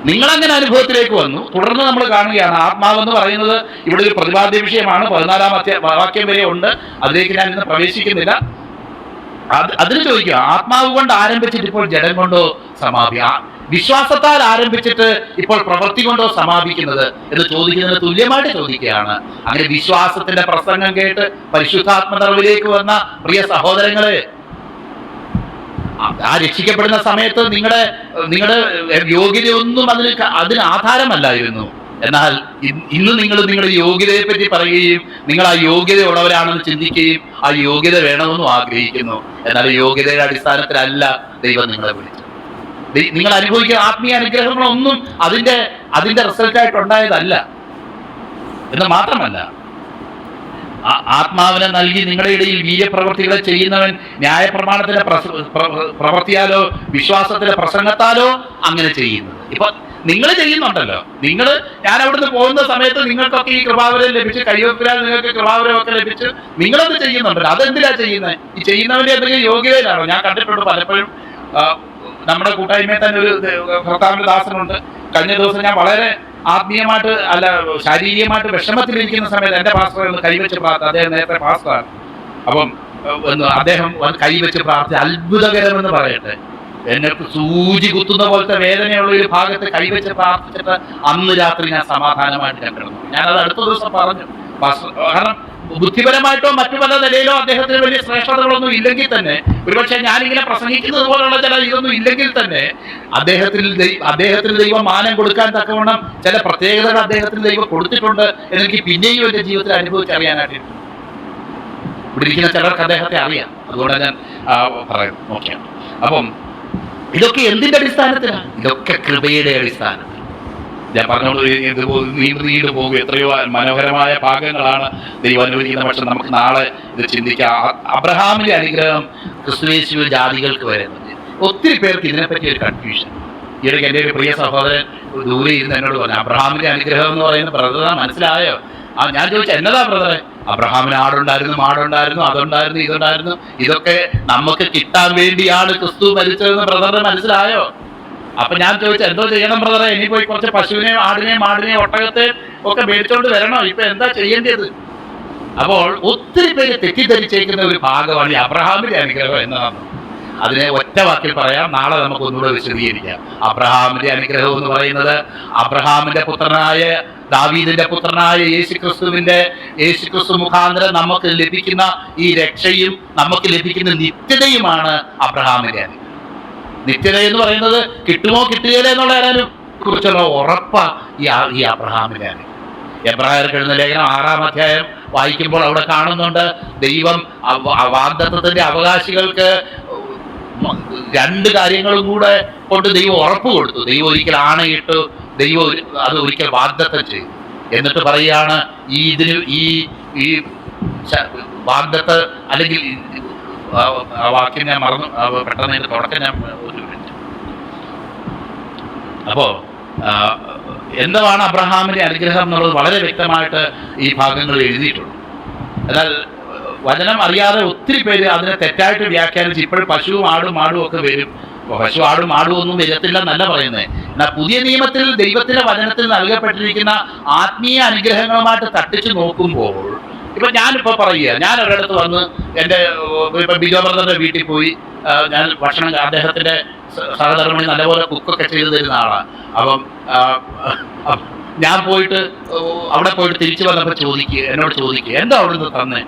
നിങ്ങളങ്ങനെ അനുഭവത്തിലേക്ക് വന്നു. തുടർന്ന് നമ്മൾ കാണുകയാണ് ആത്മാവെന്ന് പറയുന്നത് ഇവിടെ ഒരു പ്രതിപാദ്യ വിഷയമാണ്. 14 വാക്യം വരെ ഉണ്ട്, അതിലേക്ക് ഞാൻ ഇന്ന് പ്രവേശിക്കുന്നില്ല. അതിന് ചോദിക്കുക, ആത്മാവ് കൊണ്ട് ആരംഭിച്ചിട്ട് ഇപ്പോൾ ജഡം കൊണ്ടോ വിശ്വാസത്താൽ ആരംഭിച്ചിട്ട് ഇപ്പോൾ പ്രവൃത്തി കൊണ്ടോ സമാപിക്കുന്നത് എന്ന് ചോദിക്കുന്നതിന് തുല്യമായിട്ട് ചോദിക്കുകയാണ്. അങ്ങനെ വിശ്വാസത്തിന്റെ പ്രസംഗം കേട്ട് പരിശുദ്ധാത്മ നിറവിലേക്ക് വന്ന പ്രിയ സഹോദരങ്ങളെ, ആ രക്ഷിക്കപ്പെടുന്ന സമയത്ത് നിങ്ങളുടെ യോഗ്യതയൊന്നും അതിന് ആധാരമല്ലായിരുന്നു. എന്നാൽ ഇന്ന് നിങ്ങൾ നിങ്ങളുടെ യോഗ്യതയെ പറ്റി പറയുകയും നിങ്ങൾ ആ യോഗ്യത ഉള്ളവരാണെന്ന് ചിന്തിക്കുകയും ആ യോഗ്യത വേണമെന്നും ആഗ്രഹിക്കുന്നു. എന്നാൽ യോഗ്യതയുടെ അടിസ്ഥാനത്തിലല്ല ദൈവം നിങ്ങളെ വിളിച്ചത്. നിങ്ങൾ അനുഭവിക്കുന്ന ആത്മീയ അനുഗ്രഹങ്ങളൊന്നും അതിന്റെ റിസൾട്ടായിട്ടുണ്ടായതല്ല എന്ന് മാത്രമല്ല, ആത്മാവിനെ നൽകി നിങ്ങളുടെ ഇടയിൽ വീര്യപ്രവൃത്തികളെ ചെയ്യുന്നവൻ ന്യായപ്രമാണത്തിന്റെ പ്രവൃത്തിയാലോ വിശ്വാസത്തിന്റെ പ്രസംഗത്താലോ അങ്ങനെ ചെയ്യുന്നത്. ഇപ്പൊ നിങ്ങൾ ചെയ്യുന്നുണ്ടല്ലോ. ഞാൻ അവിടുന്ന് പോകുന്ന സമയത്ത് നിങ്ങൾക്കൊക്കെ ഈ കൃപാവരം ലഭിച്ച്, കയ്യൊപ്പിനാൽ നിങ്ങൾക്ക് കൃപാവരമൊക്കെ ലഭിച്ച് നിങ്ങളത് ചെയ്യുന്നുണ്ടല്ലോ. അതെന്തിനാ ചെയ്യുന്നത്? ഈ ചെയ്യുന്നവന്റെ എന്തെങ്കിലും യോഗ്യതയിലാണോ? ഞാൻ കണ്ടിട്ടുണ്ട് പലപ്പോഴും. നമ്മുടെ കൂട്ടായ്മയിൽ തന്നെ ഒരു കർത്താവിന്റെ ദാസനുണ്ട്. കഴിഞ്ഞ ദിവസം ഞാൻ വളരെ ആത്മീയമായിട്ട് അല്ല ശാരീരികമായിട്ട് വിഷമത്തിലിരിക്കുന്ന സമയത്ത് എൻ്റെ പാസ്റ്റർ ഒന്ന് കൈവച്ച് പ്രാർത്ഥന, അദ്ദേഹം നേരത്തെ പാസ്റ്ററാണ്. അപ്പം അദ്ദേഹം കൈവച്ച് പ്രാർത്ഥന അത്ഭുതകരമെന്ന് പറയട്ടെ, എന്നെ സൂചി കുത്തുന്ന പോലത്തെ വേദനയുള്ള ഒരു ഭാഗത്ത് കൈവച്ച് പ്രാർത്ഥിച്ചിട്ട് അന്ന് രാത്രി ഞാൻ സമാധാനമായിട്ട് കണ്ടിരുന്നു. ഞാനത് അടുത്ത ദിവസം പറഞ്ഞു. കാരണം ബുദ്ധിപരമായിട്ടോ മറ്റു പല നിലയിലോ അദ്ദേഹത്തിന് വലിയ ശ്രേഷ്ഠതകളൊന്നും ഇല്ലെങ്കിൽ തന്നെ, ഒരുപക്ഷെ ഞാനിങ്ങനെ പ്രസംഗിക്കുന്നത് പോലുള്ള ചില ഇതൊന്നും ഇല്ലെങ്കിൽ തന്നെ അദ്ദേഹത്തിന് ദൈവം മാനം കൊടുക്കാൻ തക്കവണ്ണം ചില പ്രത്യേകതകൾ അദ്ദേഹത്തിന് ദൈവം കൊടുത്തിട്ടുണ്ട് എന്നെനിക്ക് പിന്നെയും എൻ്റെ ജീവിതത്തിൽ അനുഭവിച്ചറിയാനായിട്ട്. ഇവിടെ ഇരിക്കുന്ന ചിലർക്ക് അദ്ദേഹത്തെ അറിയാം, അതുകൊണ്ട് ഞാൻ പറയാം. ഓക്കെ, അപ്പം ഇതൊക്കെ എന്തിന്റെ അടിസ്ഥാനത്തിലാണ്? ഇതൊക്കെ കൃപയുടെ അടിസ്ഥാനത്തിൽ. ഞാൻ പറഞ്ഞോളൂ, നീണ്ടു പോകും. എത്രയോ മനോഹരമായ ഭാഗങ്ങളാണ് ദൈവം അനുവദിക്കുന്ന. പക്ഷെ നമുക്ക് നാളെ ഇത് ചിന്തിക്കാം. അബ്രഹാമിന്റെ അനുഗ്രഹം ക്രിസ്തുയേശുവിൽ ജാതികൾക്ക് വരുന്നത്. ഒത്തിരി പേർക്ക് ഇതിനെപ്പറ്റി ഒരു കൺഫ്യൂഷൻ. ഈയിടയ്ക്ക് എൻ്റെ ഒരു പ്രിയ സഹോദരൻ ദൂരെ ഇരുന്ന് എന്നോട് പറഞ്ഞു, അബ്രഹാമിന്റെ അനുഗ്രഹം എന്ന് പറയുന്ന ബ്രദർ മനസ്സിലായോ? ഞാൻ ചോദിച്ചു, എന്നതാ ബ്രദറെ? അബ്രഹാമിന് ആടുണ്ടായിരുന്നു, മാടുണ്ടായിരുന്നു, അതുണ്ടായിരുന്നു, ഇതുണ്ടായിരുന്നു, ഇതൊക്കെ നമുക്ക് കിട്ടാൻ വേണ്ടിയാണ് ക്രിസ്തു മരിച്ചതെന്ന് ബ്രദറിന് മനസ്സിലായോ? അപ്പൊ ഞാൻ ചോദിച്ചു, എന്തോ ചെയ്യണം ബ്രദറെ? ഇനി പോയി കുറച്ച് പശുവിനെയും ആടിനെയും മാടിനെയും ഒട്ടകത്തെ ഒക്കെ മേടിച്ചോണ്ട് വരണോ? ഇപ്പൊ എന്താ ചെയ്യേണ്ടത്? അപ്പോൾ ഒത്തിരി പേര് തെറ്റിദ്ധരിച്ചേക്കുന്ന ഒരു ഭാഗമാണ് ഈ അബ്രഹാമിന്റെ അനുഗ്രഹം എന്നതാണ്. അതിനെ ഒറ്റ വാക്കിൽ പറയാം, നാളെ നമുക്ക് ഒന്നുകൂടെ വിശദീകരിക്കാം. അബ്രഹാമിന്റെ അനുഗ്രഹം എന്ന് പറയുന്നത് അബ്രഹാമിന്റെ പുത്രനായ ദാവീദിന്റെ പുത്രനായ യേശുക്രിസ്തു മുഖാന്തരം നമുക്ക് ലഭിക്കുന്ന ഈ രക്ഷയും നമുക്ക് ലഭിക്കുന്ന നിത്യതയുമാണ് അബ്രഹാമിന്റെ അനുഗ്രഹം. നിത്യത എന്ന് പറയുന്നത് കിട്ടുമോ കിട്ടുകയില്ല എന്നുള്ള ആരാലും കുറിച്ചുള്ള ഉറപ്പാ ഈ അബ്രഹാമിന്റെ അനുഗ്രഹം. എബ്രായർക്ക് എഴുതുന്ന ലേഖനം 6-ാം അധ്യായം വായിക്കുമ്പോൾ അവിടെ കാണുന്നുണ്ട്, ദൈവം വാഗ്ദത്തത്തിന്റെ അവകാശികൾക്ക് 2 കാര്യങ്ങളും കൂടെ കൊണ്ട് ദൈവം ഉറപ്പ് കൊടുത്തു. ദൈവം ഒരിക്കൽ ആണയിട്ടു, ദൈവം അത് ഒരിക്കൽ വാഗ്ദത്തം ചെയ്തു. എന്നിട്ട് പറയുകയാണ്, ഈ വാഗ്ദത്ത അല്ലെങ്കിൽ ആ വാക്യം ഞാൻ മറന്നു, പെട്ടെന്ന് അതിന്റെ തുടക്കം ഞാൻ ഒരു മിനിറ്റ്. അപ്പോ എന്താണ് അബ്രഹാമിന്റെ അനുഗ്രഹം എന്നുള്ളത് വളരെ വ്യക്തമായിട്ട് ഈ ഭാഗങ്ങളിൽ എഴുതിയിട്ടുണ്ട്. എന്നാൽ വചനം അറിയാതെ ഒത്തിരി പേര് അതിനെ തെറ്റായിട്ട് വ്യാഖ്യാനിച്ച് ഇപ്പോഴും പശുവും ആടും മാടും ഒക്കെ വരും. പശു ആടും മാടും ഒന്നും വരത്തില്ല എന്നല്ല പറയുന്നത്. എന്നാൽ പുതിയ നിയമത്തിൽ ദൈവത്തിന്റെ വചനത്തിൽ നൽകപ്പെട്ടിരിക്കുന്ന ആത്മീയ അനുഗ്രഹങ്ങളുമായിട്ട് തട്ടിച്ചു നോക്കുമ്പോൾ, ഇപ്പൊ ഞാനിപ്പോ പറയുക, ഞാൻ ഒരിടത്ത് വന്ന് എൻ്റെ ഇപ്പൊ ബിജോ ബ്രദറിന്റെ വീട്ടിൽ പോയി ഞാൻ ഭക്ഷണം, അദ്ദേഹത്തിന്റെ സഹധർമ്മിണി നല്ലപോലെ കുക്കൊക്കെ ചെയ്തു തരുന്ന ആളാണ്. അപ്പം ഞാൻ പോയിട്ട് അവിടെ പോയിട്ട് തിരിച്ചു വന്നപ്പോൾ എന്നോട് ചോദിക്കുക, എന്താ അവിടുന്ന് തന്നെ?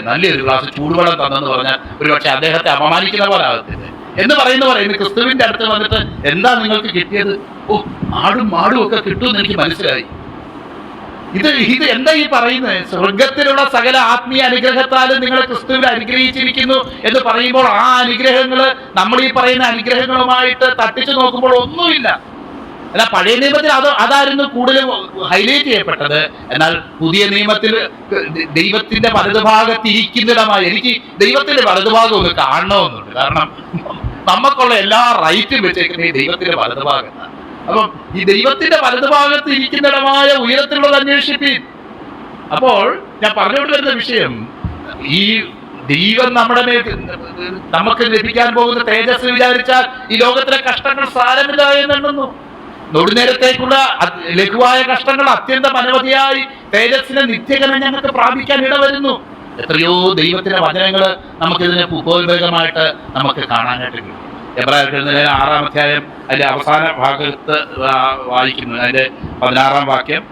നല്ലൊരു ഗ്ലാസ് ചൂടുവെള്ളം തന്നെന്ന് പറഞ്ഞാൽ ഒരു പക്ഷെ അദ്ദേഹത്തെ അപമാനിക്കുന്ന പോലെ ആകത്തില്ലേ? എന്ന് പറയുന്നത് ക്രിസ്തുവിന്റെ അടുത്ത് വന്നിട്ട് എന്താ നിങ്ങൾക്ക് കിട്ടിയത്? ഓ, ആടും മാടും ഒക്കെ കിട്ടുമെന്ന് എനിക്ക് മനസ്സിലായി. ഇത് എന്താ ഈ പറയുന്നത്? സ്വർഗത്തിലുള്ള സകല ആത്മീയ അനുഗ്രഹത്താലും നിങ്ങളെ ക്രിസ്തുവിൽ അനുഗ്രഹിച്ചിരിക്കുന്നു എന്ന് പറയുമ്പോൾ ആ അനുഗ്രഹങ്ങൾ നമ്മൾ ഈ പറയുന്ന അനുഗ്രഹങ്ങളുമായിട്ട് തട്ടിച്ചു നോക്കുമ്പോൾ ഒന്നുമില്ല. അല്ല, പഴയ നിയമത്തിൽ അതായിരുന്നു കൂടുതൽ ഹൈലൈറ്റ് ചെയ്യപ്പെട്ടത്. എന്നാൽ പുതിയ നിയമത്തിൽ ദൈവത്തിന്റെ വലതുഭാഗത്തിരിക്കുന്നിടമായി എനിക്ക് ദൈവത്തിന്റെ വലതുഭാഗം ഒന്ന് കാണണമെന്നുണ്ട്. കാരണം നമുക്കുള്ള എല്ലാ റൈറ്റും വെച്ചേക്കുന്ന ഈ ദൈവത്തിന്റെ വലതുഭാഗത്താണ്. അപ്പം ഈ ദൈവത്തിന്റെ വലതുഭാഗത്ത് ഇരിക്കുന്നിടമായ ഉയരത്തിലുള്ളത് അന്വേഷിപ്പീൻ. അപ്പോൾ ഞാൻ പറഞ്ഞുകൊണ്ട് വരുന്ന വിഷയം, ഈ ദൈവം നമുക്ക് ലഭിക്കാൻ പോകുന്ന തേജസ് വിചാരിച്ചാൽ ഈ ലോകത്തിലെ കഷ്ടങ്ങൾ സാരമില്ല എന്നുണ്ടെന്നു. നൊടുനേരത്തേക്കുള്ള ലഘുവായ കഷ്ടങ്ങൾ അത്യന്തം അനവധിയായി തേജസ്സിന്റെ നിത്യകനം ഞങ്ങൾക്ക് പ്രാപിക്കാൻ ഇടവരുന്നു. എത്രയോ ദൈവത്തിന്റെ വചനങ്ങൾ നമുക്കിതിന് ഉപോത്ബലകമായിട്ട് നമുക്ക് കാണാനായിട്ട് കഴിയും. എബ്രായർക്ക് 6-ാം അധ്യായം അതിന്റെ അവസാന ഭാഗത്ത് വായിക്കുന്നു. അതിന്റെ 16-ാം വാക്യം,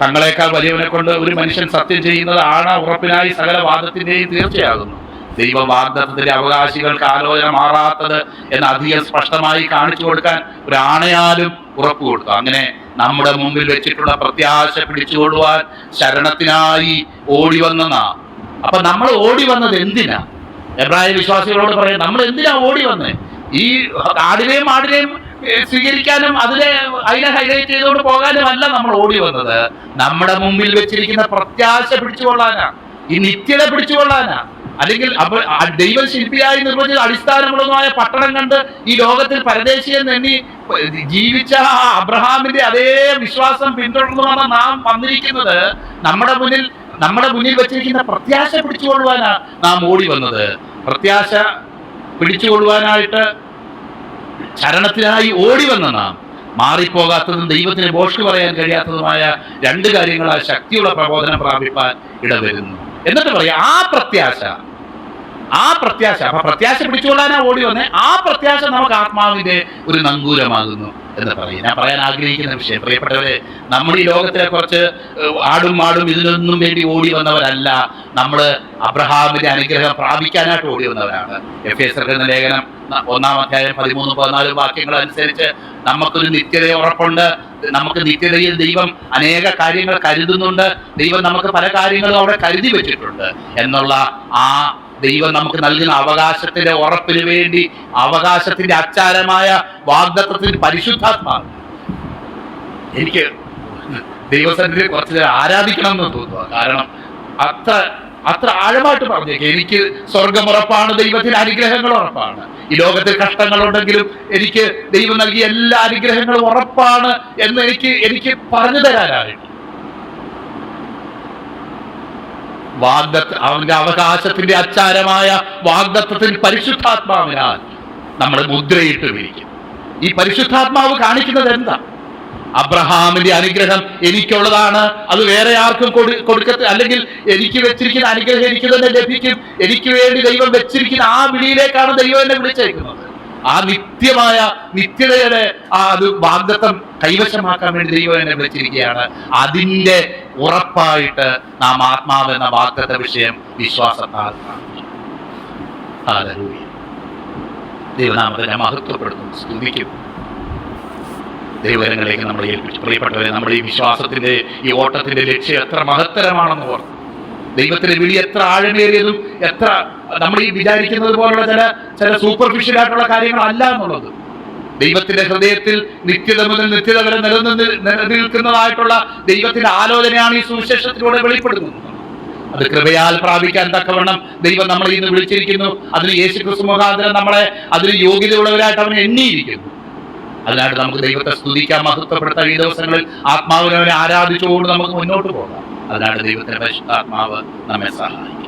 തങ്ങളെക്കാൾ വലിയവനെ കൊണ്ട് ഒരു മനുഷ്യൻ സത്യം ചെയ്യുന്നത് ഉറപ്പിനായി സകല വാദത്തിന്റെയും തീർച്ചയാകുന്നു. ദൈവവാഗ്ദത്തത്തിന്റെ അവകാശികൾക്ക് ആലോചന മാറാത്തത് എന്ന് അധികം സ്പഷ്ടമായി കാണിച്ചു കൊടുക്കാൻ ഒരു ആണയാലും ഉറപ്പ് കൊടുത്തു. അങ്ങനെ നമ്മുടെ മുമ്പിൽ വെച്ചിട്ടുള്ള പ്രത്യാശ പിടിച്ചുകൊള്ളുവാൻ ശരണത്തിനായി ഓടി വന്നെന്നാ. അപ്പൊ നമ്മൾ ഓടി വന്നത് എന്തിനാ? എബ്രായ വിശ്വാസികളോട് പറയാം, നമ്മൾ എന്തിനാ ഓടി വന്നേ? ഈ ആടിനെയും മാടിനെയും സ്വീകരിക്കാനും അതിനെ ഹൈലൈറ്റ് ചെയ്തുകൊണ്ട് പോകാനും അല്ല നമ്മൾ ഓടി വന്നത്. നമ്മുടെ മുമ്പിൽ വെച്ചിരിക്കുന്ന പ്രത്യാശ പിടിച്ചുകൊള്ളാനാ, ഈ നിത്യത പിടിച്ചുകൊള്ളാനാ. അല്ലെങ്കിൽ ദൈവശില്പിയായി നിർവചിച്ച അടിസ്ഥാനമുള്ളതുമായ പട്ടണം കണ്ട് ഈ ലോകത്തിൽ പരദേശിയെന്ന് എണ്ണി ജീവിച്ച അബ്രഹാമിന്റെ അതേ വിശ്വാസം പിന്തുടർന്നുമാണ് നാം വന്നിരിക്കുന്നത്. നമ്മുടെ മുന്നിൽ വെച്ചിരിക്കുന്ന പ്രത്യാശ പിടിച്ചുകൊള്ളുവാനാ നാം ഓടി വന്നത്. പ്രത്യാശ പിടിച്ചുകൊള്ളുവാനായിട്ട് ശരണത്തിനായി ഓടി വന്ന നാം മാറിപ്പോകാത്തതും ദൈവത്തിന് ബോഷ്ക്ക് പറയാൻ കഴിയാത്തതുമായ 2 കാര്യങ്ങളാൽ ശക്തിയുള്ള പ്രബോധനം പ്രാപിപ്പാൻ ഇടവരുന്നു. എന്നിട്ട് പറയാം, ആ പ്രത്യാശ അപ്പൊ പ്രത്യാശ പിടിച്ചുകൊള്ളാനാ ഓടി വന്നേ. ആ പ്രത്യാശ നമുക്ക് ആത്മാവിന്റെ ഒരു നങ്കൂരമാകുന്നു എന്ന് പറയും. ഞാൻ പറയാൻ ആഗ്രഹിക്കുന്ന വിഷയം, പ്രിയപ്പെട്ടവരെ, നമ്മൾ ഈ ലോകത്തിലെ കുറച്ച് ആടും മാടും ഇതിനൊന്നും വേണ്ടി ഓടി വന്നവരല്ല. നമ്മൾ അബ്രഹാമിന്റെ അനുഗ്രഹം പ്രാപിക്കാനായിട്ട് ഓടി വന്നവരാണ്. എഫേസ്യർക്ക് എന്ന ലേഖനം 1-ാം അധ്യായം 13-14 വാക്യങ്ങൾ അനുസരിച്ച് നമുക്കൊരു നിത്യത ഉറപ്പുണ്ട്. നമുക്ക് നിത്യതയിൽ ദൈവം അനേക കാര്യങ്ങൾ കരുതുന്നുണ്ട്. ദൈവം നമുക്ക് പല കാര്യങ്ങളും അവിടെ കരുതി വെച്ചിട്ടുണ്ട് എന്നുള്ള ആ ദൈവം നമുക്ക് നൽകുന്ന അവകാശത്തിന്റെ ഉറപ്പിന് വേണ്ടി അവകാശത്തിന്റെ അച്ചാരമായ വാഗ്ദത്തത്തിന് പരിശുദ്ധാത്മാവ് എനിക്ക് ദൈവസന്നിധിയിൽ കുറച്ച് നേരം ആരാധിക്കണം എന്ന് തോന്നുക. കാരണം അത്ര ആഴമായിട്ട് പറഞ്ഞേക്ക്, എനിക്ക് സ്വർഗം ഉറപ്പാണ്, ദൈവത്തിന് അനുഗ്രഹങ്ങൾ ഉറപ്പാണ്. ഈ ലോകത്തിൽ കഷ്ടങ്ങളുണ്ടെങ്കിലും എനിക്ക് ദൈവം നൽകിയ എല്ലാ അനുഗ്രഹങ്ങളും ഉറപ്പാണ് എന്ന് എനിക്ക് പറഞ്ഞു തരാനായിട്ട് അവന്റെ അവകാശത്തിന്റെ അച്ചാരമായ വാഗ്ദത്തത്തിന് പരിശുദ്ധാത്മാവിനാൽ നമ്മൾ മുദ്രയിട്ട് വിരിക്കും. ഈ പരിശുദ്ധാത്മാവ് കാണിക്കുന്നത് എന്താ? അബ്രഹാമിന്റെ അനുഗ്രഹം എനിക്കുള്ളതാണ്, അത് വേറെ ആർക്കും കൊടുക്കത്ത, അല്ലെങ്കിൽ എനിക്ക് വെച്ചിരിക്കുന്ന അനുഗ്രഹം എനിക്ക് തന്നെ ലഭിക്കും. എനിക്ക് വേണ്ടി ദൈവം വെച്ചിരിക്കുന്ന ആ വിളിയിലേക്കാണ് ദൈവം എന്നെ വിളിച്ചേക്കുന്നത്. ആ നിത്യതയുടെ അത് വാഗ്ദത്തം കൈവശമാക്കാൻ വേണ്ടി ദൈവം എന്നെ വിളിച്ചിരിക്കുകയാണ്. അതിന്റെ ഉറപ്പായിട്ട് നാം ആത്മാവെന്ന വാഗ്ദത്ത വിഷയം വിശ്വാസത്താൽ ദൈവനാമത്തെ ഞാൻ മഹത്വപ്പെടുത്തുന്നു, സ്തുതിക്കും. ദൈവങ്ങളിലേക്ക് നമ്മളെ ഏൽപ്പിച്ചു. പ്രിയപ്പെട്ടവരെ, നമ്മുടെ ഈ വിശ്വാസത്തിന്റെ ഈ ഓട്ടത്തിന്റെ ലക്ഷ്യം എത്ര മഹത്തരമാണെന്ന് ഓർത്ത്, ദൈവത്തിന്റെ വിളി എത്ര ആഴമേറിയതും എത്ര നമ്മൾ ഈ വിചാരിക്കുന്നത് പോലുള്ള ചില സൂപ്പർഫിഷ്യൽ ആയിട്ടുള്ള കാര്യങ്ങളല്ല എന്നുള്ളത്. ദൈവത്തിന്റെ ഹൃദയത്തിൽ നിത്യത മുതൽ നിത്യത വരെ നിലനിൽക്കുന്നതായിട്ടുള്ള ദൈവത്തിന്റെ ആലോചനയാണ് ഈ സുവിശേഷത്തിലൂടെ വെളിപ്പെടുന്നത്. അത് കൃപയാൽ പ്രാപിക്കാൻ തക്കവണ്ണം ദൈവം നമ്മളെ ഇന്ന് വിളിച്ചിരിക്കുന്നു. അതിന് യേശുക്രിസ്തു മുഖാന്തരം നമ്മളെ അതിന് യോഗ്യതയുള്ളവരായിട്ട് അവൻ എണ്ണിയിരിക്കുന്നു. അതിനായിട്ട് നമുക്ക് ദൈവത്തെ സ്തുതിക്കാൻ, മഹത്വപ്പെടുത്താൻ ഈ ദിവസങ്ങളിൽ ആത്മാവിനെ ആരാധിച്ചുകൊണ്ട് നമുക്ക് മുന്നോട്ട് പോകാം. അതിനായിട്ട് ദൈവത്തിന്റെ പരിശുദ്ധാത്മാവ് നമ്മെ സഹായിക്കും.